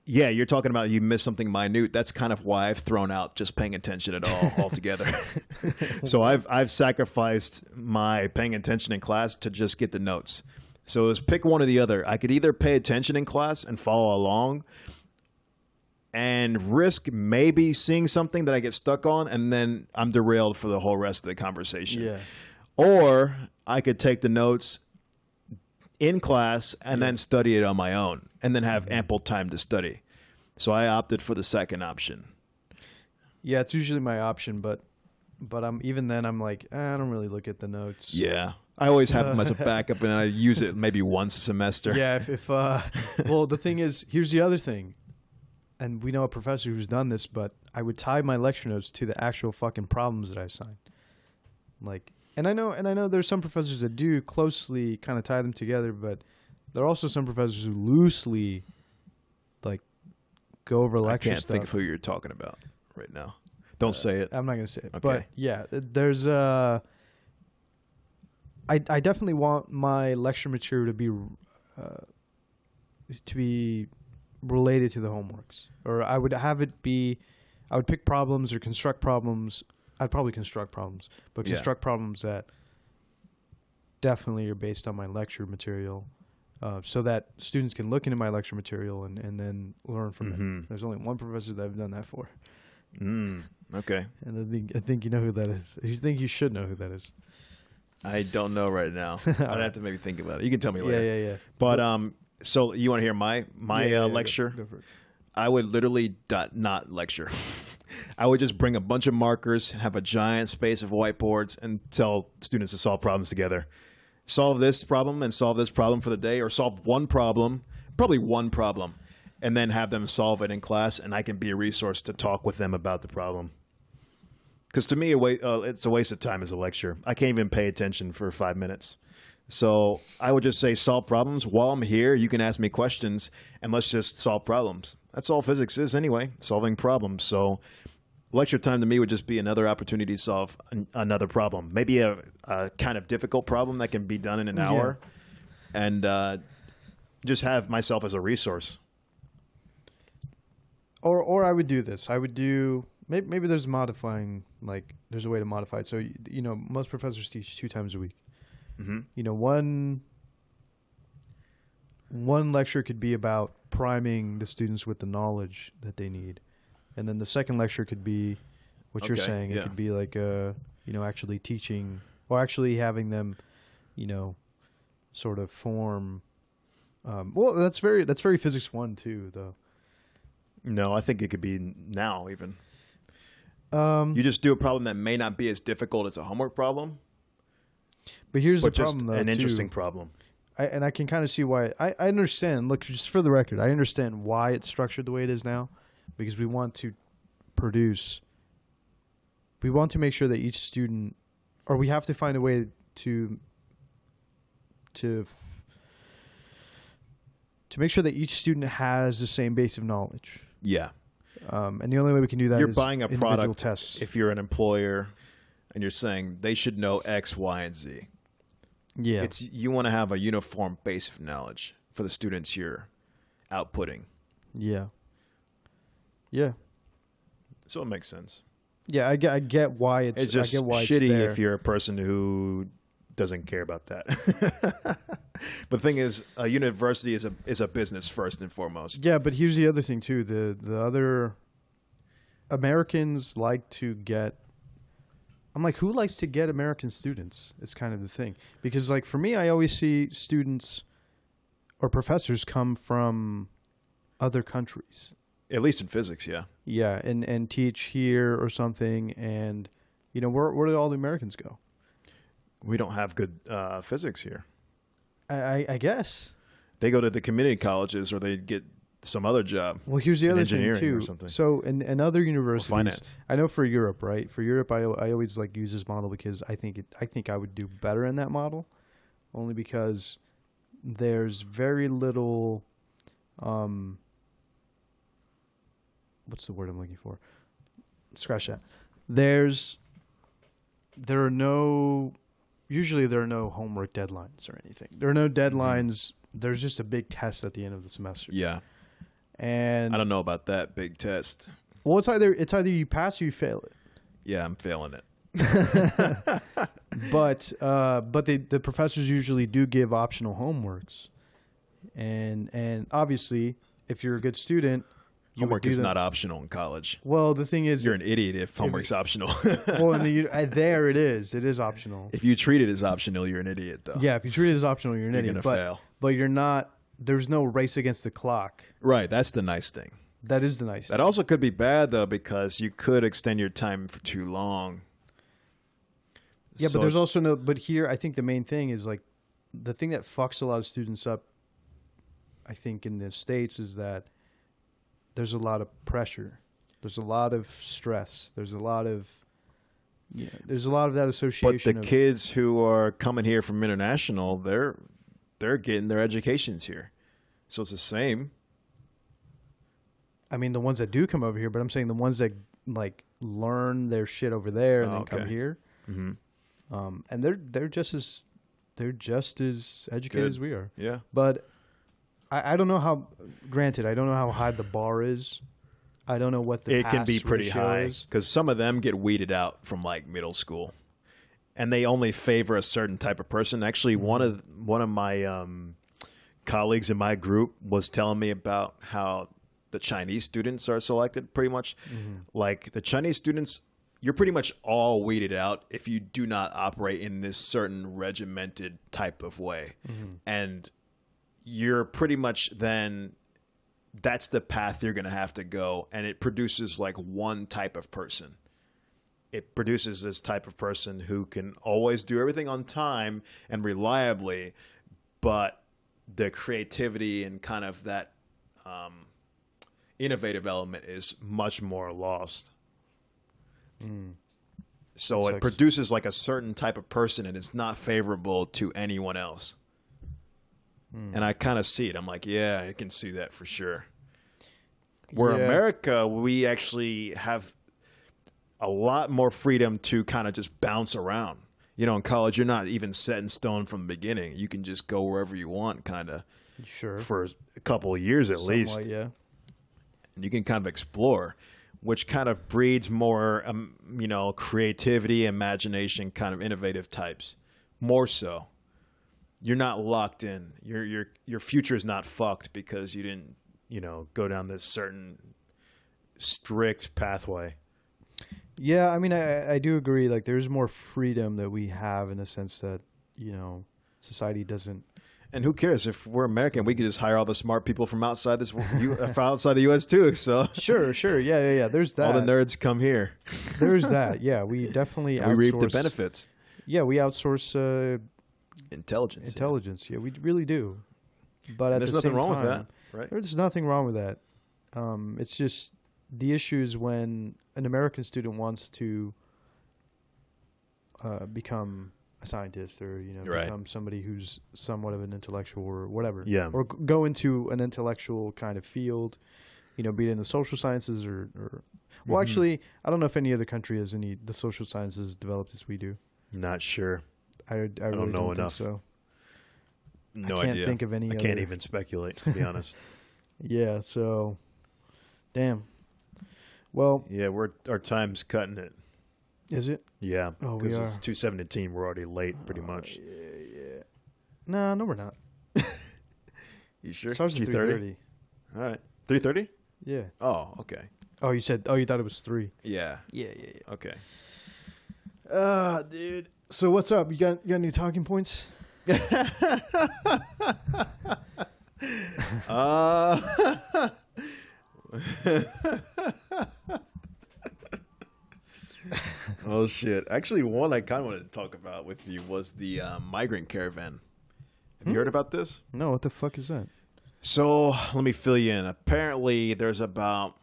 you're talking about you miss something minute. That's kind of why I've thrown out just paying attention at all altogether. So I've sacrificed my paying attention in class to just get the notes. So it's pick one or the other. I could either pay attention in class and follow along and risk maybe seeing something that I get stuck on, and then I'm derailed for the whole rest of the conversation. Yeah. Or I could take the notes in class and then study it on my own and then have ample time to study. So I opted for the second option. Yeah, it's usually my option, but even then I'm like, I don't really look at the notes. Yeah. I always have them as a backup, and I use it maybe once a semester. Yeah, well, the thing is, here's the other thing, and we know a professor who's done this, but I would tie my lecture notes to the actual fucking problems that I assigned. Like, and I know there's some professors that do closely kind of tie them together, but there are also some professors who loosely, like, go over lecture stuff. I can't think of who you're talking about right now. Don't say it. I'm not going to say it. Okay. But, yeah, there's I definitely want my lecture material to be related to the homeworks, or I would have it be, I would pick problems or construct problems. I'd probably construct problems, but construct problems that definitely are based on my lecture material, so that students can look into my lecture material and then learn from it. There's only one professor that I've done that for. Okay. And I think you know who that is. You think you should know who that is. I don't know right now. I'd have to maybe think about it. You can tell me later. Yeah. But so you want to hear my lecture? Go for it. I would literally not lecture. I would just bring a bunch of markers, have a giant space of whiteboards, and tell students to solve problems together. Solve this problem and solve this problem for the day, or solve one problem, probably one problem, and then have them solve it in class, and I can be a resource to talk with them about the problem. Because to me, it's a waste of time as a lecture. I can't even pay attention for 5 minutes. So I would just say solve problems. While I'm here, you can ask me questions, and let's just solve problems. That's all physics is anyway, solving problems. So lecture time to me would just be another opportunity to solve another problem. Maybe a kind of difficult problem that can be done in an hour, and just have myself as a resource. Or I would do this. I would do... Maybe there's modifying, like, there's a way to modify it. So, you know, most professors teach 2 times a week. You know, one lecture could be about priming the students with the knowledge that they need. And then the second lecture could be what you're saying. It could be like, you know, actually teaching, or actually having them, you know, sort of form. Well, that's very Physics 1 too, though. No, I think it could be now even. You just do a problem that may not be as difficult as a homework problem. But here's the problem, though, an interesting problem. I can kind of see why. I understand. Look, just for the record, I understand why it's structured the way it is now, because we want to make sure that each student, or we have to find a way to make sure that each student has the same base of knowledge. Yeah. And the only way we can do that is buying a product tests. If you're an employer and you're saying they should know X, Y, and Z. Yeah. You want to have a uniform base of knowledge for the students you're outputting. Yeah. Yeah. So it makes sense. Yeah, I get why it's just I get why shitty it's there. If you're a person who doesn't care about that. But the thing is, a university is a business first and foremost. Yeah, but here's the other thing too. The other Americans like to get. I'm like, who likes to get American students? It's kind of the thing, because like for me, I always see students or professors come from other countries. At least in physics, yeah. Yeah, and teach here or something, and you know, where did all the Americans go? We don't have good physics here. I guess they go to the community colleges, or they get some other job. Well, here's the other thing too. Or something. So in other universities, or finance. I know for Europe, right? For Europe, I always like use this model because I think I would do better in that model, only because there's very little. What's the word I'm looking for? Scratch that. Usually there are no homework deadlines or anything. There are no deadlines. Mm-hmm. There's just a big test at the end of the semester. Yeah. And I don't know about that big test. Well, it's either you pass or you fail it. Yeah, I'm failing it. But the professors usually do give optional homeworks. And obviously, if you're a good student, homework is not optional in college. Well, the thing is, you're an idiot if homework's optional. Well, there it is. It is optional. If you treat it as optional, you're an idiot, though. Yeah, if you treat it as optional, you're an idiot. You're gonna fail. But you're not. There's no race against the clock. Right. That's the nice thing. That is the nice thing. That also could be bad, though, because you could extend your time for too long. Yeah, but there's also no. But here, I think the main thing is like the thing that fucks a lot of students up. I think in the States is that there's a lot of pressure. There's a lot of stress. There's a lot of that association. But the kids who are coming here from international, they're getting their educations here, so it's the same. I mean, the ones that do come over here, but I'm saying the ones that like learn their shit over there and then come here, and they're just as educated as we are. Yeah, but I don't know how. Granted, I don't know how high the bar is. I don't know what the it can be pretty high is. because some of them get weeded out from like middle school, and they only favor a certain type of person. Actually, one of my colleagues in my group was telling me about how the Chinese students are selected. Pretty much, like the Chinese students, you're pretty much all weeded out if you do not operate in this certain regimented type of way, and you're pretty much then. That's the path you're going to have to go. And it produces like one type of person. It produces this type of person who can always do everything on time and reliably, but the creativity and kind of that innovative element is much more lost. So it produces like a certain type of person, and it's not favorable to anyone else. And I kind of see it. I'm like, yeah, I can see that for sure. Where America, we actually have a lot more freedom to kind of just bounce around. You know, in college, you're not even set in stone from the beginning. You can just go wherever you want, kind of. Sure. For a couple of years at least. Yeah. And you can kind of explore, which kind of breeds more, creativity, imagination, kind of innovative types. More so. You're not locked in. Your future is not fucked because you didn't, go down this certain strict pathway. Yeah, I mean, I do agree. Like, there's more freedom that we have in the sense that, society doesn't. And who cares if we're American? We could just hire all the smart people from outside outside the U.S. too. So sure, yeah. There's that. All the nerds come here. There's that. Yeah, we definitely outsource. We reap the benefits. Yeah, we outsource. Intelligence. Yeah, we really do. But at there's the nothing same wrong time, with that, right? There's nothing wrong with that. It's just the issue is when an American student wants to become a scientist or become somebody who's somewhat of an intellectual or whatever. Yeah. Or go into an intellectual kind of field, be it in the social sciences or well, actually, I don't know if any other country has the social sciences developed as we do. Not sure. I really don't know enough. So no I can't idea. think of any. I can't even speculate, to be honest. Yeah. So, damn. Well. Yeah, our time's cutting it. Is it? Yeah. Oh, we are. Because it's 2:17. We're already late, pretty much. Yeah. No, we're not. You sure? It starts at 3:30. All right. 3:30? Yeah. Oh, okay. Oh, you thought it was 3. Yeah. Yeah. Okay. Dude. So what's up? You got any talking points? Oh shit! Actually, one I kind of wanted to talk about with you was the migrant caravan. Have you heard about this? No. What the fuck is that? So let me fill you in. Apparently, there's about,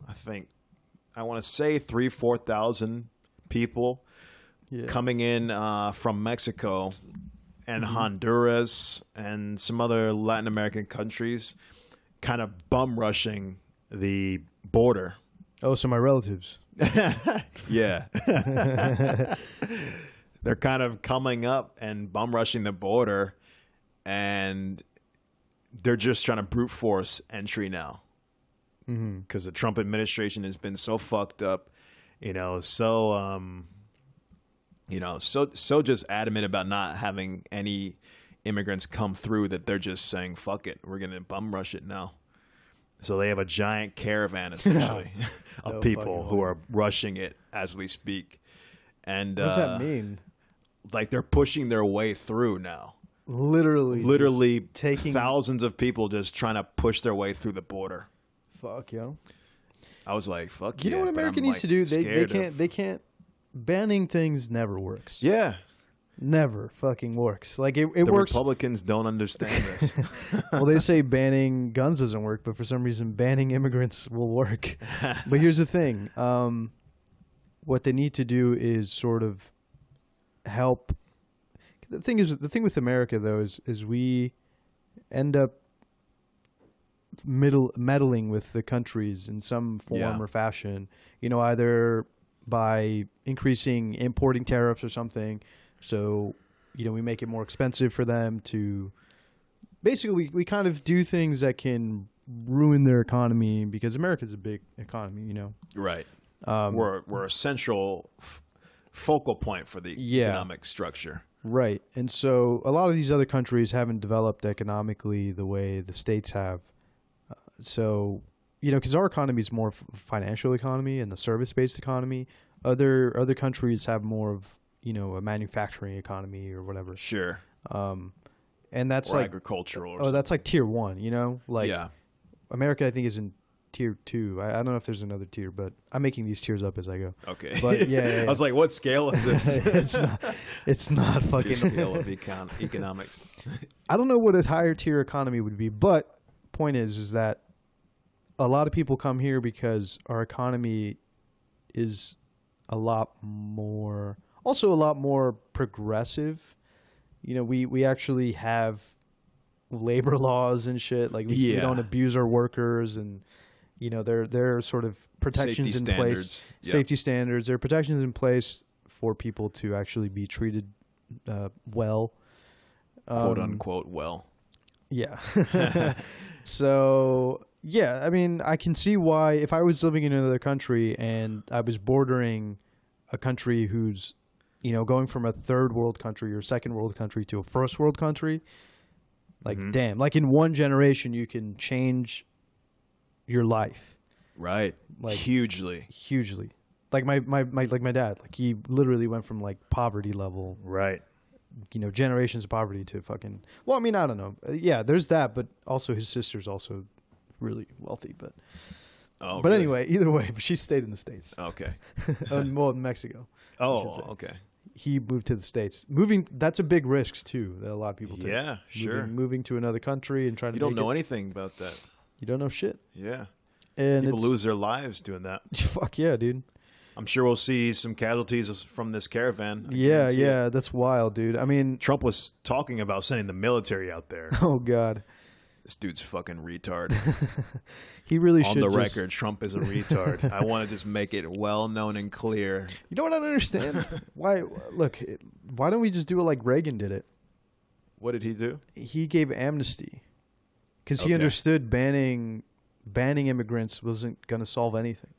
I want to say 3,000-4,000 people coming in from Mexico and Honduras and some other Latin American countries, kind of bum rushing the border. Oh, so my relatives. Yeah. They're kind of coming up and bum rushing the border, and they're just trying to brute force entry now. Because the Trump administration has been so fucked up, so just adamant about not having any immigrants come through that they're just saying, fuck it, we're going to bum rush it now. So they have a giant caravan, essentially, of people who are rushing it as we speak. And what does that mean? Like they're pushing their way through now. Literally taking thousands of people just trying to push their way through the border. Fuck, yo. I was like, fuck you yeah. know what America needs to do? They can't. Banning things never works. Yeah. Never fucking works. Like it the works. Republicans don't understand this. Well, they say banning guns doesn't work, but for some reason banning immigrants will work. But here's the thing. What they need to do is sort of help. The thing with America though is we end up meddling with the countries in some form or fashion. Either by increasing importing tariffs or something. So, we make it more expensive for them to basically we kind of do things that can ruin their economy because America's a big economy, you know. Right. We're a central focal point for the economic structure. Right. And so a lot of these other countries haven't developed economically the way the states have. So, you know, because our economy is more financial economy and the service-based economy. Other countries have more of, you know, a manufacturing economy or whatever. Sure. And that's or like agricultural. Or something. That's like tier 1, you know? Like America, I think, is in tier 2. I don't know if there's another tier, but I'm making these tiers up as I go. Okay. But yeah. I was like, what scale is this? it's not fucking scale of economics. I don't know what a higher tier economy would be, but point is that a lot of people come here because our economy is a lot more progressive. You know, we actually have labor laws and shit. Like we don't abuse our workers, and you know there are sort of protections in place. Safety standards. There are protections in place for people to actually be treated well, quote unquote well. Yeah. So yeah, I mean, I can see why if I was living in another country and I was bordering a country who's, you know, going from a third world country or second world country to a first world country, like, damn, like in one generation, you can change your life. Right. Like hugely. Like my dad, like he literally went from like poverty level. Right. You know, generations of poverty to fucking, well, I mean, I don't know. Yeah, there's that, but also his sister's also really wealthy, but really? Anyway, either way, but she stayed in the States. Okay. Well, in Mexico. Oh, okay. He moved to the States. Moving, that's a big risk too that a lot of people take. Yeah, sure. Moving to another country and trying to. You don't know anything about that. You don't know shit. Yeah. And people lose their lives doing that. Fuck yeah, dude. I'm sure we'll see some casualties from this caravan. Yeah, that's wild, dude. I mean, Trump was talking about sending the military out there. Oh God. This dude's fucking retard. He really should. On the record, Trump is a retard. I want to just make it well known and clear. You know what I don't understand? Why don't we just do it like Reagan did it? What did he do? He gave amnesty because he understood banning immigrants wasn't going to solve anything.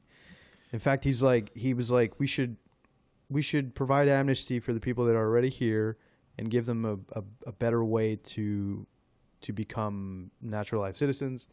In fact, he was like, we should provide amnesty for the people that are already here and give them a better way to become naturalized citizens.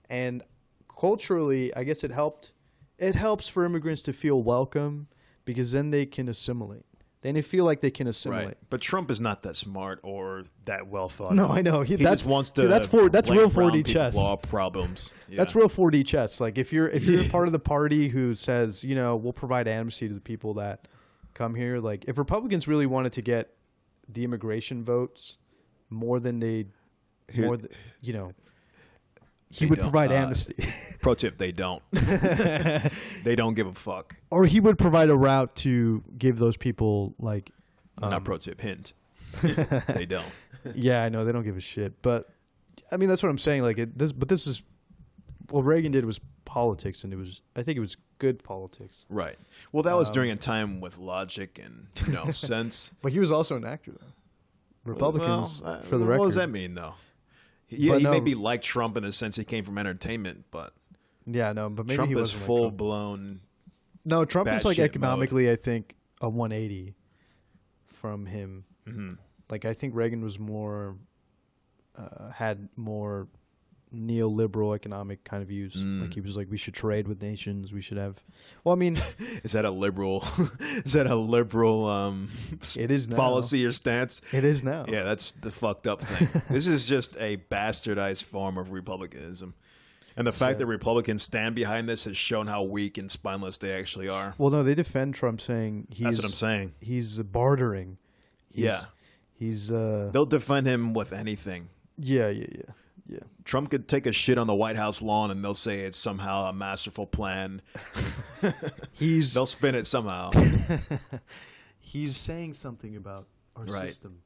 And culturally, I guess it helps for immigrants to feel welcome because then they can assimilate. Then they feel like they can assimilate. Right. But Trump is not that smart or that well thought. No, I know. He just wants to. That's real 4D chess. Law problems. Yeah. That's real 4D chess. Like if you're part of the party who says, you know, we'll provide amnesty to the people that come here. Like if Republicans really wanted to get the immigration votes more than you know. He would provide amnesty. Pro tip, they don't. They don't give a fuck. Or he would provide a route to give those people like... not pro tip, hint. They don't. Yeah, I know. They don't give a shit. But, I mean, that's what I'm saying. Like, this is... What Reagan did was politics, and I think it was good politics. Right. Well, that was during a time with logic and, sense. But he was also an actor, though. Republicans, for the record. What does that mean, though? He maybe liked Trump in the sense he came from entertainment, but yeah, no, but maybe Trump he is full blown. No, Trump is like economically, I think, a 180 from him. Mm-hmm. Like I think Reagan was more had more neoliberal economic kind of views. Like he was like, we should trade with nations. We should have. Well, I mean, is that a liberal? Is that a liberal? It is now. Policy or stance. It is now. Yeah, that's the fucked up thing. This is just a bastardized form of republicanism, and the fact that Republicans stand behind this has shown how weak and spineless they actually are. Well, no, they defend Trump, saying that's what I'm saying. He's bartering. He's they'll defend him with anything. Yeah. Trump could take a shit on the White House lawn and they'll say it's somehow a masterful plan. They'll spin it somehow. He's saying something about our system.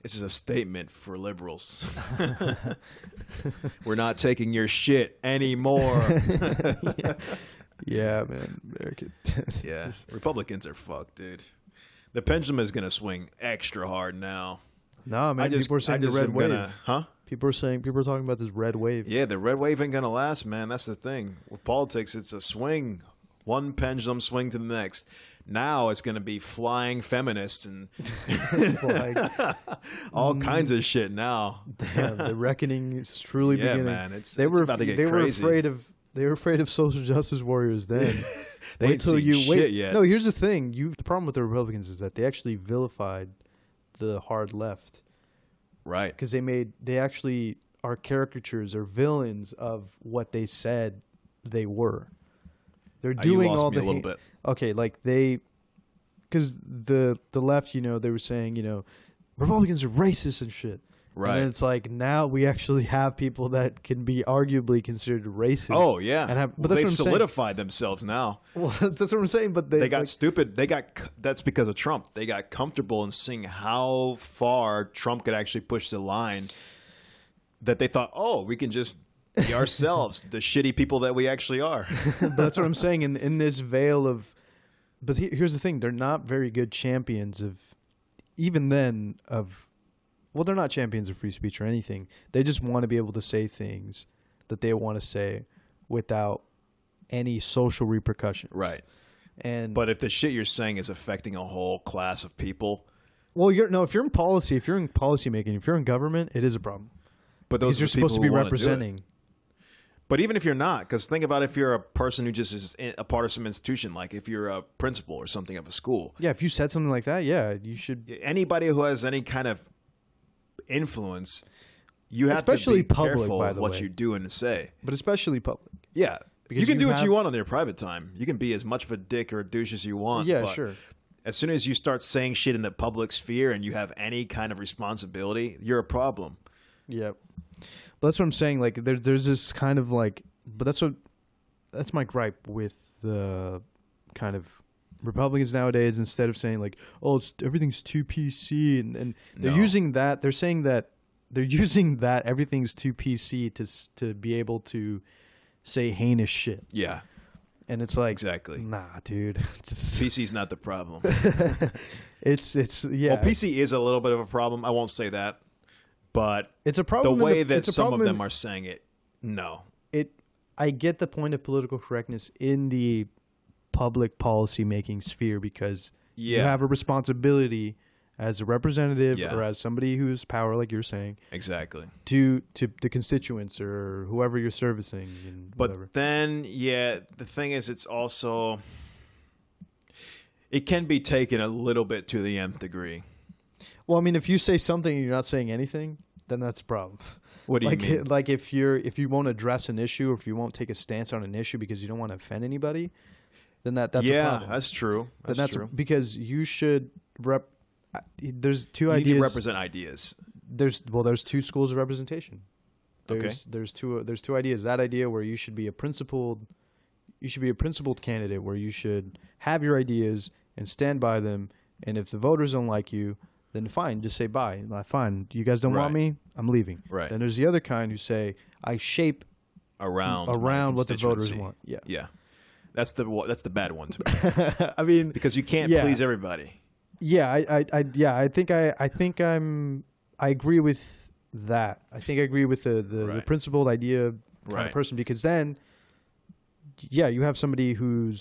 This is a statement for liberals. We're not taking your shit anymore. Yeah, man. Yeah. Republicans are fucked, dude. The pendulum is going to swing extra hard now. No, man. People are saying the red wave. People are talking about this red wave. Yeah, the red wave ain't gonna last, man. That's the thing. With politics, it's a swing, one pendulum swing to the next. Now it's gonna be flying feminists and all kinds of shit. Now, damn, the reckoning is truly beginning. Man, it's about to get crazy. They were afraid of social justice warriors then. They ain't seen shit yet. No, here's the thing. The problem with the Republicans is that they actually vilified the hard left. Right. Because they actually are caricatures or villains of what they said they were. They're doing you lost all me the a little bit. Okay, like because the left, they were saying, Republicans are racist and shit. Right. And it's like now we actually have people that can be arguably considered racist. Oh yeah. But they've solidified themselves now. Well, that's what I'm saying. But they got stupid. That's because of Trump. They got comfortable in seeing how far Trump could actually push the line. That they thought, we can just be ourselves, the shitty people that we actually are. But that's what I'm saying. In this veil of, but here's the thing: they're not very good champions of, even then of. Well, they're not champions of free speech or anything. They just want to be able to say things that they want to say without any social repercussions. Right. But if the shit you're saying is affecting a whole class of people, well, if you're in policy making, if you're in government, it is a problem. But those you're supposed to be representing. But even if you're not, because think about if you're a person who just is a part of some institution, like if you're a principal or something of a school. Yeah, if you said something like that, you should. Anybody who has any kind of influence, you have especially to be public, careful by of the what way. you do and say. But especially public. Yeah. Because you can do what you want on your private time. You can be as much of a dick or a douche as you want. Yeah, but sure. As soon as you start saying shit in the public sphere and you have any kind of responsibility, you're a problem. Yep. But that's what I'm saying. Like, there's this kind of like, but that's my gripe with the kind of Republicans nowadays. Instead of saying like, everything's too PC, and they're using that, they're saying that they're using that everything's too PC to be able to say heinous shit. Yeah. And it's like, exactly. Nah, dude. PC's not the problem. It's yeah. Well, PC is a little bit of a problem. I won't say that, but it's a problem. The way that some of them are saying it, no. I get the point of political correctness in the public policy making sphere because you have a responsibility as a representative or as somebody who's power, like you're saying, exactly, to the constituents or whoever you're servicing. And whatever. Then, the thing is, it's also it can be taken a little bit to the nth degree. Well, I mean, if you say something and you're not saying anything, then that's a problem. What do you mean? Like if you won't address an issue or if you won't take a stance on an issue because you don't want to offend anybody, then that's a problem. Yeah, that's true. That's true. Because you should there's two ideas. You need to represent ideas. There's two schools of representation. There's two ideas. That idea where you should be a principled candidate where you should have your ideas and stand by them. And if the voters don't like you, then fine, just say bye. Fine, you guys don't want me, I'm leaving. Right. Then there's the other kind who say I shape around what the voters want. Yeah. Yeah. That's the bad one to me. I mean, because you can't please everybody. Yeah, I think I agree with that. I think I agree with the principled idea kind of person, because then you have somebody who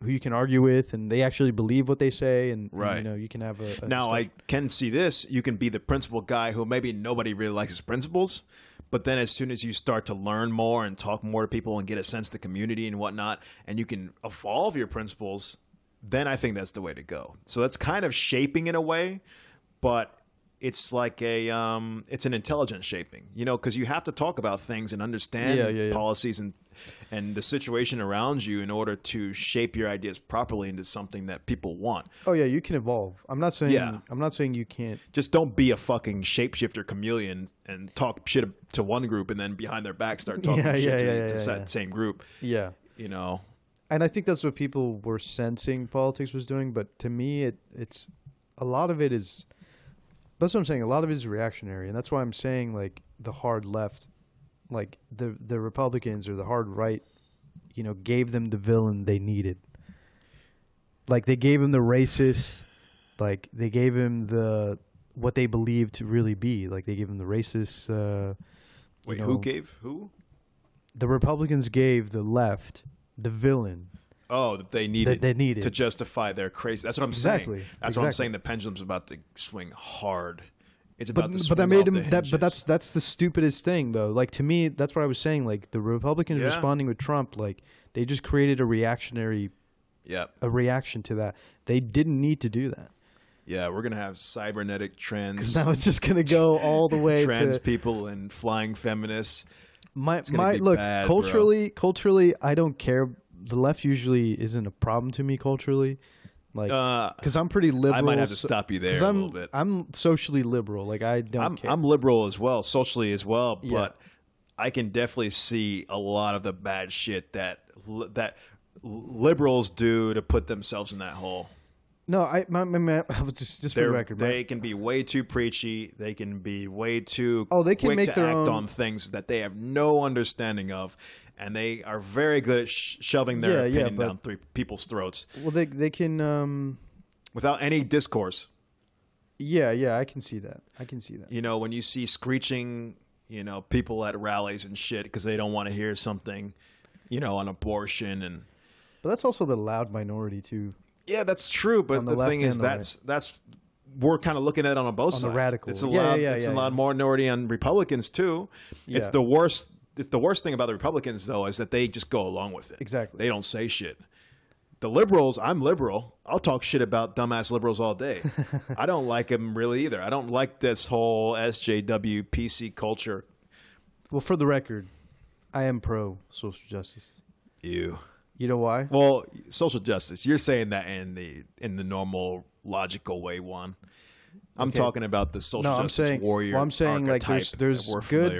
you can argue with and they actually believe what they say, and you can have a now discussion. I can see this. You can be the principled guy who maybe nobody really likes his principles, but then as soon as you start to learn more and talk more to people and get a sense of the community and whatnot, and you can evolve your principles, then I think that's the way to go. So that's kind of shaping in a way, but it's like it's an intelligent shaping, because you have to talk about things and understand policies and the situation around you in order to shape your ideas properly into something that people want. Oh yeah, you can evolve. I'm not saying you can't. Just don't be a fucking shapeshifter chameleon and talk shit to one group and then behind their back start talking shit to that same group. Yeah. And I think that's what people were sensing politics was doing, but to me it's a lot of it is. That's what I'm saying. A lot of it is reactionary, and that's why I'm saying like the hard left, like the Republicans or the hard right, gave them the villain they needed. Like they gave him the racist, like they gave him the what they believe to really be. Like they gave them the racist. Wait, who gave who? The Republicans gave the left the villain. Oh, that they needed, needed to justify their crazy. That's what I'm saying. That's what I'm saying. The pendulum's about to swing hard. It's about to swing. But that made him. But that's the stupidest thing, though. Like to me, that's what I was saying. Like the Republicans responding with Trump, like they just created a reactionary. A reaction to that. They didn't need to do that. Yeah, we're gonna have cybernetic trends. Now it's just gonna go all the way trans people and flying feminists. Look, bad, culturally, I don't care. The left usually isn't a problem to me culturally, like because I'm pretty liberal. I might have to stop you there a little bit. I'm socially liberal. Like I don't care. I'm liberal as well, socially as well, but I can definitely see a lot of the bad shit that liberals do to put themselves in that hole. No, I was just for the record. They can be way too preachy. They can be way too they can quick make to their act own on things that they have no understanding of, and they are very good at shoving their opinion down people's throats. Well, they can without any discourse. Yeah, I can see that. You know, when you see screeching, people at rallies and shit because they don't want to hear something, on abortion and. But that's also the loud minority too. Yeah, that's true. But the thing is, that's we're kind of looking at it on both sides. The radical. It's a loud minority on Republicans too. Yeah. It's the worst. It's the worst thing about the Republicans though is that they just go along with it. Exactly. They don't say shit. The liberals, I'm liberal. I'll talk shit about dumbass liberals all day. I don't like them really either. I don't like this whole SJW PC culture. Well, for the record, I am pro social justice. You know why? Well, social justice. You're saying that in the normal logical way, Juan. I'm talking about the social justice warrior. Well, I'm saying like there's good.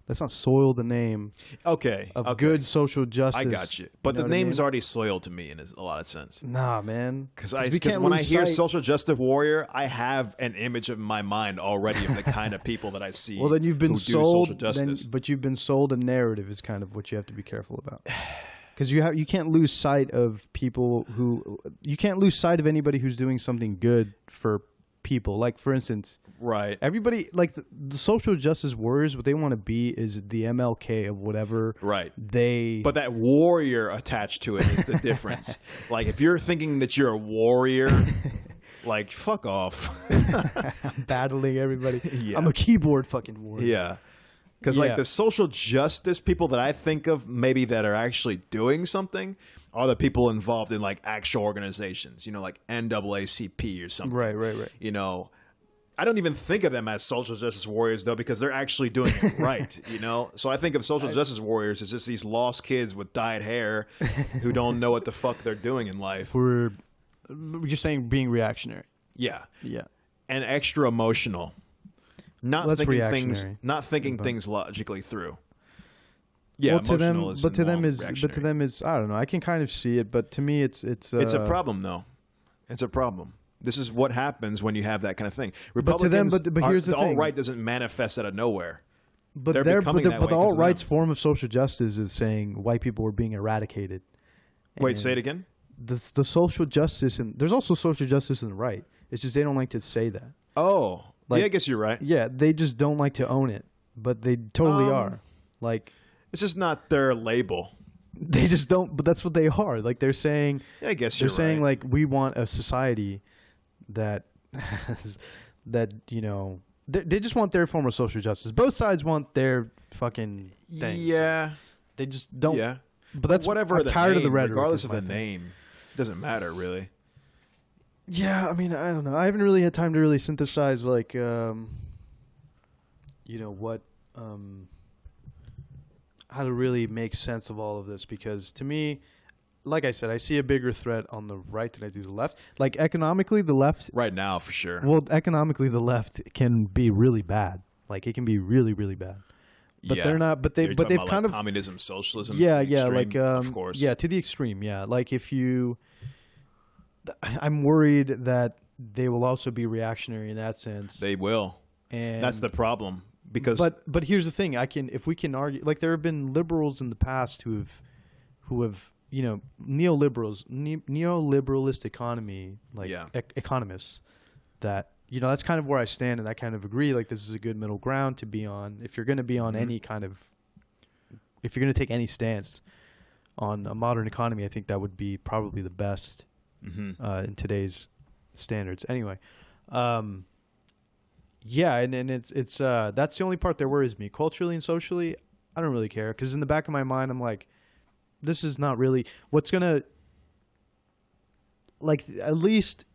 Let's not soil the name. Of good social justice. I got you. But the name's already soiled to me in a lot of sense. Nah, man. Because when I hear social justice warrior, I have an image in my mind already of the kind of people that I see. Well, then you've been sold. Social justice. But you've been sold a narrative is kind of what you have to be careful about. Because you can't lose sight of people you can't lose sight of anybody who's doing something good for people. Like for instance. Right. Everybody, like the social justice warriors, what they want to be is the MLK of whatever. Right. But that warrior attached to it is the difference. Like if you're thinking that you're a warrior, like fuck off. I'm battling everybody. Yeah. I'm a keyboard fucking warrior. Yeah. Because like the social justice people that I think of maybe that are actually doing something are the people involved in like actual organizations, like NAACP or something. Right. I don't even think of them as social justice warriors, though, because they're actually doing it right, So I think of social justice warriors as just these lost kids with dyed hair who don't know what the fuck they're doing in life. You're saying being reactionary. Yeah. Yeah. And extra emotional. Not thinking things logically through. Yeah, well, to them is I don't know. I can kind of see it, but to me it's a problem though. It's a problem. This is what happens when you have that kind of thing. Republicans, but here's the thing: alt-right doesn't manifest out of nowhere. But the alt-right's form of social justice is saying white people are being eradicated. Wait, say it again. The social justice, and there's also social justice in the right. It's just they don't like to say that. Oh, I guess you're right. Yeah, they just don't like to own it, but they totally are. Like it's just not their label. They just don't. But that's what they are. Like they're saying. Yeah, I guess they're saying like we want a society that they just want their form of social justice. Both sides want their fucking thing. Yeah. They just don't. Yeah. But that's whatever. I'm tired of the rhetoric. Regardless of the name, doesn't matter really. Yeah, I mean, I don't know. I haven't really had time to really synthesize like, what, how to really make sense of all of this because to me. Like I said, I see a bigger threat on the right than I do the left. Like economically, the left right now for sure. Well, economically, the left can be really bad. Like it can be really, really bad. But they're not. But they've kind of communism, socialism. Yeah, to the extreme, like of course. Yeah, to the extreme. Yeah, like I'm worried that they will also be reactionary in that sense. They will, and that's the problem. Because but here's the thing: if we can argue, like there have been liberals in the past who have neoliberalist economy, like economists, that, that's kind of where I stand, and I kind of agree. Like, this is a good middle ground to be on. If you're going to be on any kind of, if you're going to take any stance on a modern economy, I think that would be probably the best in today's standards. Anyway, and it's that's the only part that worries me. Culturally and socially, I don't really care, because in the back of my mind, I'm like, this is not really what's gonna, like, at least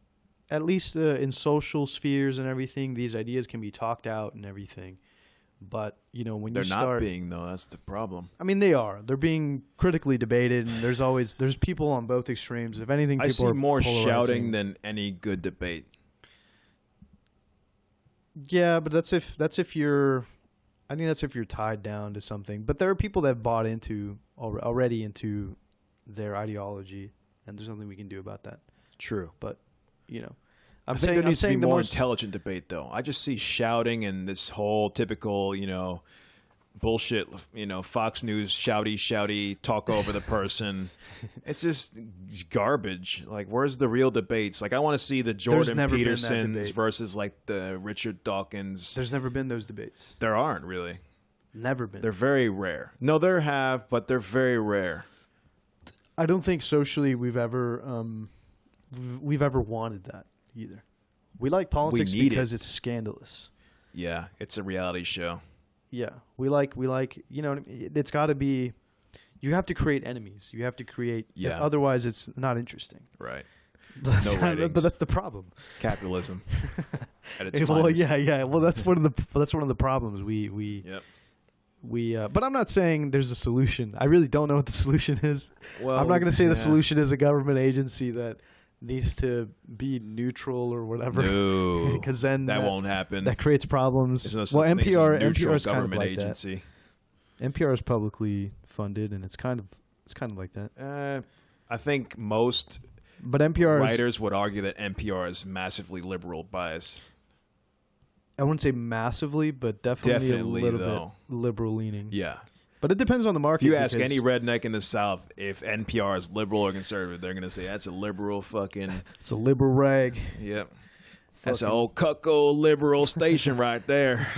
in social spheres and everything, these ideas can be talked out and everything. But when they're not being, though, that's the problem. I mean, they are. They're being critically debated, and there's people on both extremes. If anything, people I see more shouting than any good debate. Yeah, but that's if you're tied down to something. But there are people that have bought already into their ideology, and there's nothing we can do about that. True. But, I think there needs to be more intelligent debate, though. I just see shouting and this whole typical, bullshit, Fox News shouty, talk over the person. It's just garbage. Like, where's the real debates? Like, I want to see the Jordan Petersons versus, like, the Richard Dawkins. There's never been those debates. There aren't, really. Never been. They're very rare. No, there have, but they're very rare. I don't think socially we've ever wanted that either. We like politics because it's scandalous. Yeah, it's a reality show. Yeah, we like it's got to be. You have to create enemies. You have to create. Yeah. Otherwise, it's not interesting. Right. But that's the problem. Capitalism. At its well, finest. yeah. Well, that's one of the problems. But I'm not saying there's a solution. I really don't know what the solution is. Well, I'm not going to say the solution is a government agency that needs to be neutral or whatever. No, because then that won't happen. That creates problems. There's no such thing as a neutral government agency. NPR is publicly funded, and it's kind of like that. I think most writers would argue that NPR is massively liberal biased. I wouldn't say massively, but definitely a little bit liberal leaning. Yeah. But it depends on the market. If you ask any redneck in the South if NPR is liberal or conservative, they're going to say that's a liberal fucking... It's a liberal rag. Yep. That's an old cuckold liberal station right there.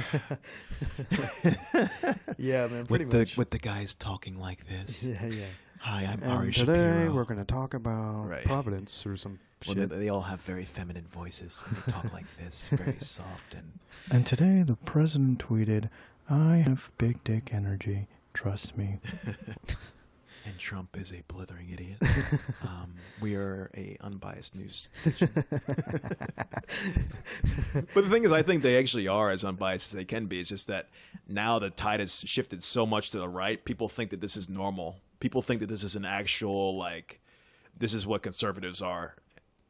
Yeah, man, pretty much. With the guys talking like this. Yeah. Hi, I'm Ari Shapiro. Today we're going to talk about Providence or some shit. Well, they all have very feminine voices. They talk like this, very soft. And today the president tweeted, "I have big dick energy. Trust me." And Trump is a blithering idiot. We are a unbiased news station. But the thing is, I think they actually are as unbiased as they can be. It's just that now the tide has shifted so much to the right. People think that this is normal. People think that this is an actual, like, this is what conservatives are.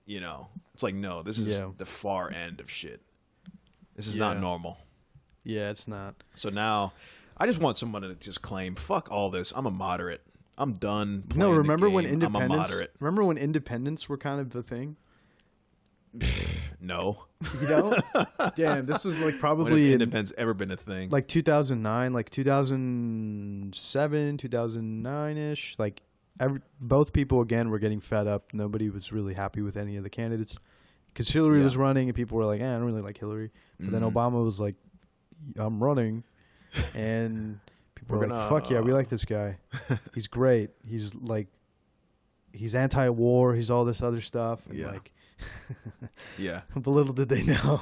It's like, no, this is the far end of shit. This is not normal. Yeah, it's not. So now, I just want someone to just claim, fuck all this. I'm a moderate. I'm done playing No, remember the game. when independents? I'm a moderate. Remember when independents were kind of the thing? No. You don't? Damn, this is like probably when independence ever been a thing? Like 2009, like 2007, 2009-ish. Like both people again were getting fed up. Nobody was really happy with any of the candidates because Hillary was running, and people were like, "I don't really like Hillary." But then Obama was like, "I'm running," and people were like, "Fuck yeah, we like this guy. He's great. He's like, he's anti-war. He's all this other stuff." And like, But little did they know,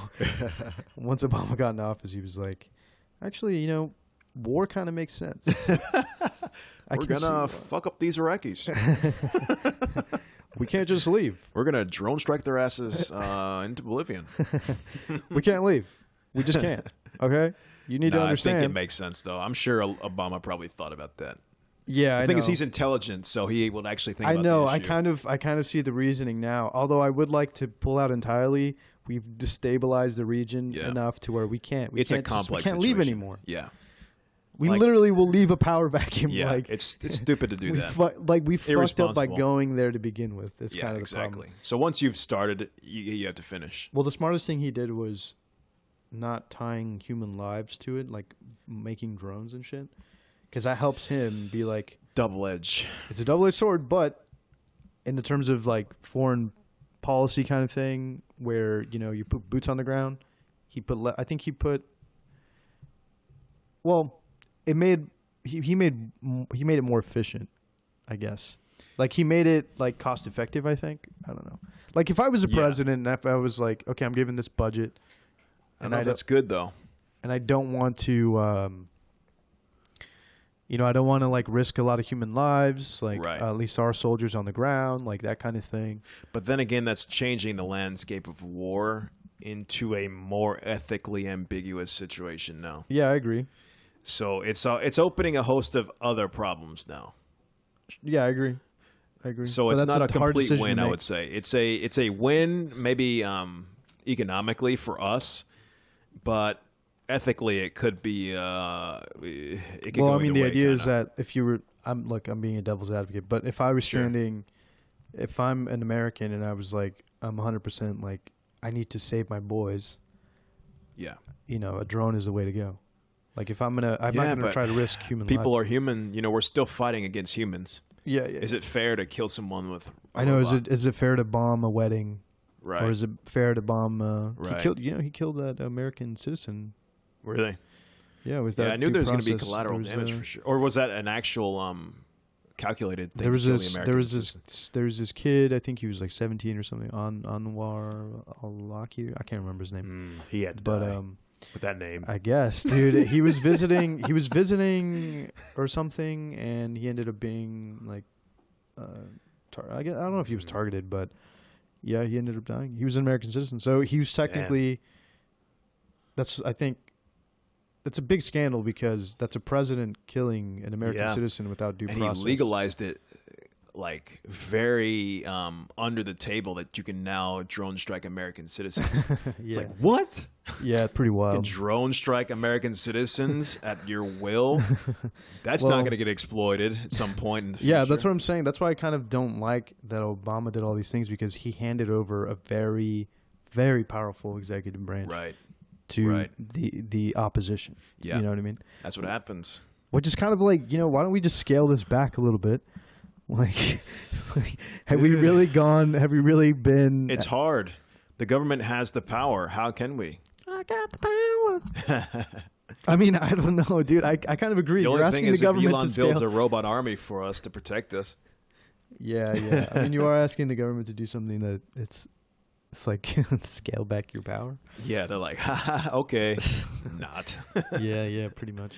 once Obama got in office, he was like, "Actually, war kind of makes sense. We're gonna fuck up these Iraqis. We can't just leave. We're gonna drone strike their asses into oblivion. We can't leave. We just can't. Okay, you need to understand." I think it makes sense, though. I'm sure Obama probably thought about that. Yeah, the thing is, he's intelligent, so he will actually think about the issue. I kind of see the reasoning now. Although I would like to pull out entirely. We've destabilized the region enough to where we can't. It's a complex we can't situation. leave anymore. Yeah. We literally will leave a power vacuum. Yeah, like, it's stupid to do that. We fucked up by going there to begin with. It's kind of the problem. So once you've started, you have to finish. Well, the smartest thing he did was not tying human lives to it, like making drones and shit, because that helps him be like, double-edged. It's a double-edged sword, but in the terms of like foreign policy kind of thing, where you put boots on the ground, I think he put. Well, he made it more efficient, I guess. Like he made it like cost effective. I think. I don't know. Like if I was a president and if I was like, okay, I'm given this budget, and that's good though. And I don't want to, I don't want to like risk a lot of human lives, like at least our soldiers on the ground, like that kind of thing. But then again, that's changing the landscape of war into a more ethically ambiguous situation now. Yeah, I agree. So it's opening a host of other problems now. Yeah, I agree. So it's not a complete win, I would say. It's a win maybe economically for us, but ethically it could be it could go either way, the idea is that if you were I'm being a devil's advocate, but if I was if I'm an American and I was like I'm 100% like I need to save my boys. Yeah. A drone is the way to go. Like if I'm not going to try to risk human lives. People are human, we're still fighting against humans. Yeah. Is it fair to kill someone with I know. Is it fair to bomb a wedding? Right. Or is it fair to bomb? Right. He killed that American citizen. Really? Yeah. Was that? Yeah, I knew there was going to be collateral damage for sure. Or was that an actual calculated thing? There was this kid. I think he was like 17 or something. Anwar al-Awlaki. I can't remember his name. He had to die. With that name, I guess, dude. He was visiting or something, and he ended up being like, I don't know if he was targeted, but yeah, he ended up dying. He was an American citizen, so he was technically. I think that's a big scandal because that's a president killing an American citizen without due process. And he legalized it like very under the table that you can now drone strike American citizens. It's like, what? Yeah, pretty wild. You can drone strike American citizens at your will? That's not going to get exploited at some point in the future. Yeah, that's what I'm saying. That's why I kind of don't like that Obama did all these things because he handed over a very, very powerful executive branch to the opposition. Yeah. You know what I mean? That's what happens. Which is kind of like, why don't we just scale this back a little bit? Like, have we really been... It's hard. The government has the power. How can we? I got the power. I mean, I don't know, dude. I kind of agree. The only thing is if Elon builds a robot army for us to protect us. Yeah. I mean, you are asking the government to do something that it's like scale back your power. Yeah, they're like, okay, not. Yeah, pretty much.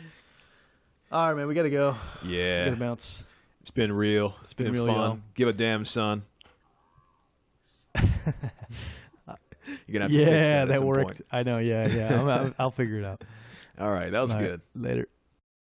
All right, man, we got to go. Yeah. We got to bounce. It's been real. It's been real fun. Y'all. Give a damn, son. You're gonna have to fix that at some worked. Point. I know. Yeah. I'll figure it out. All right, that was good. Later.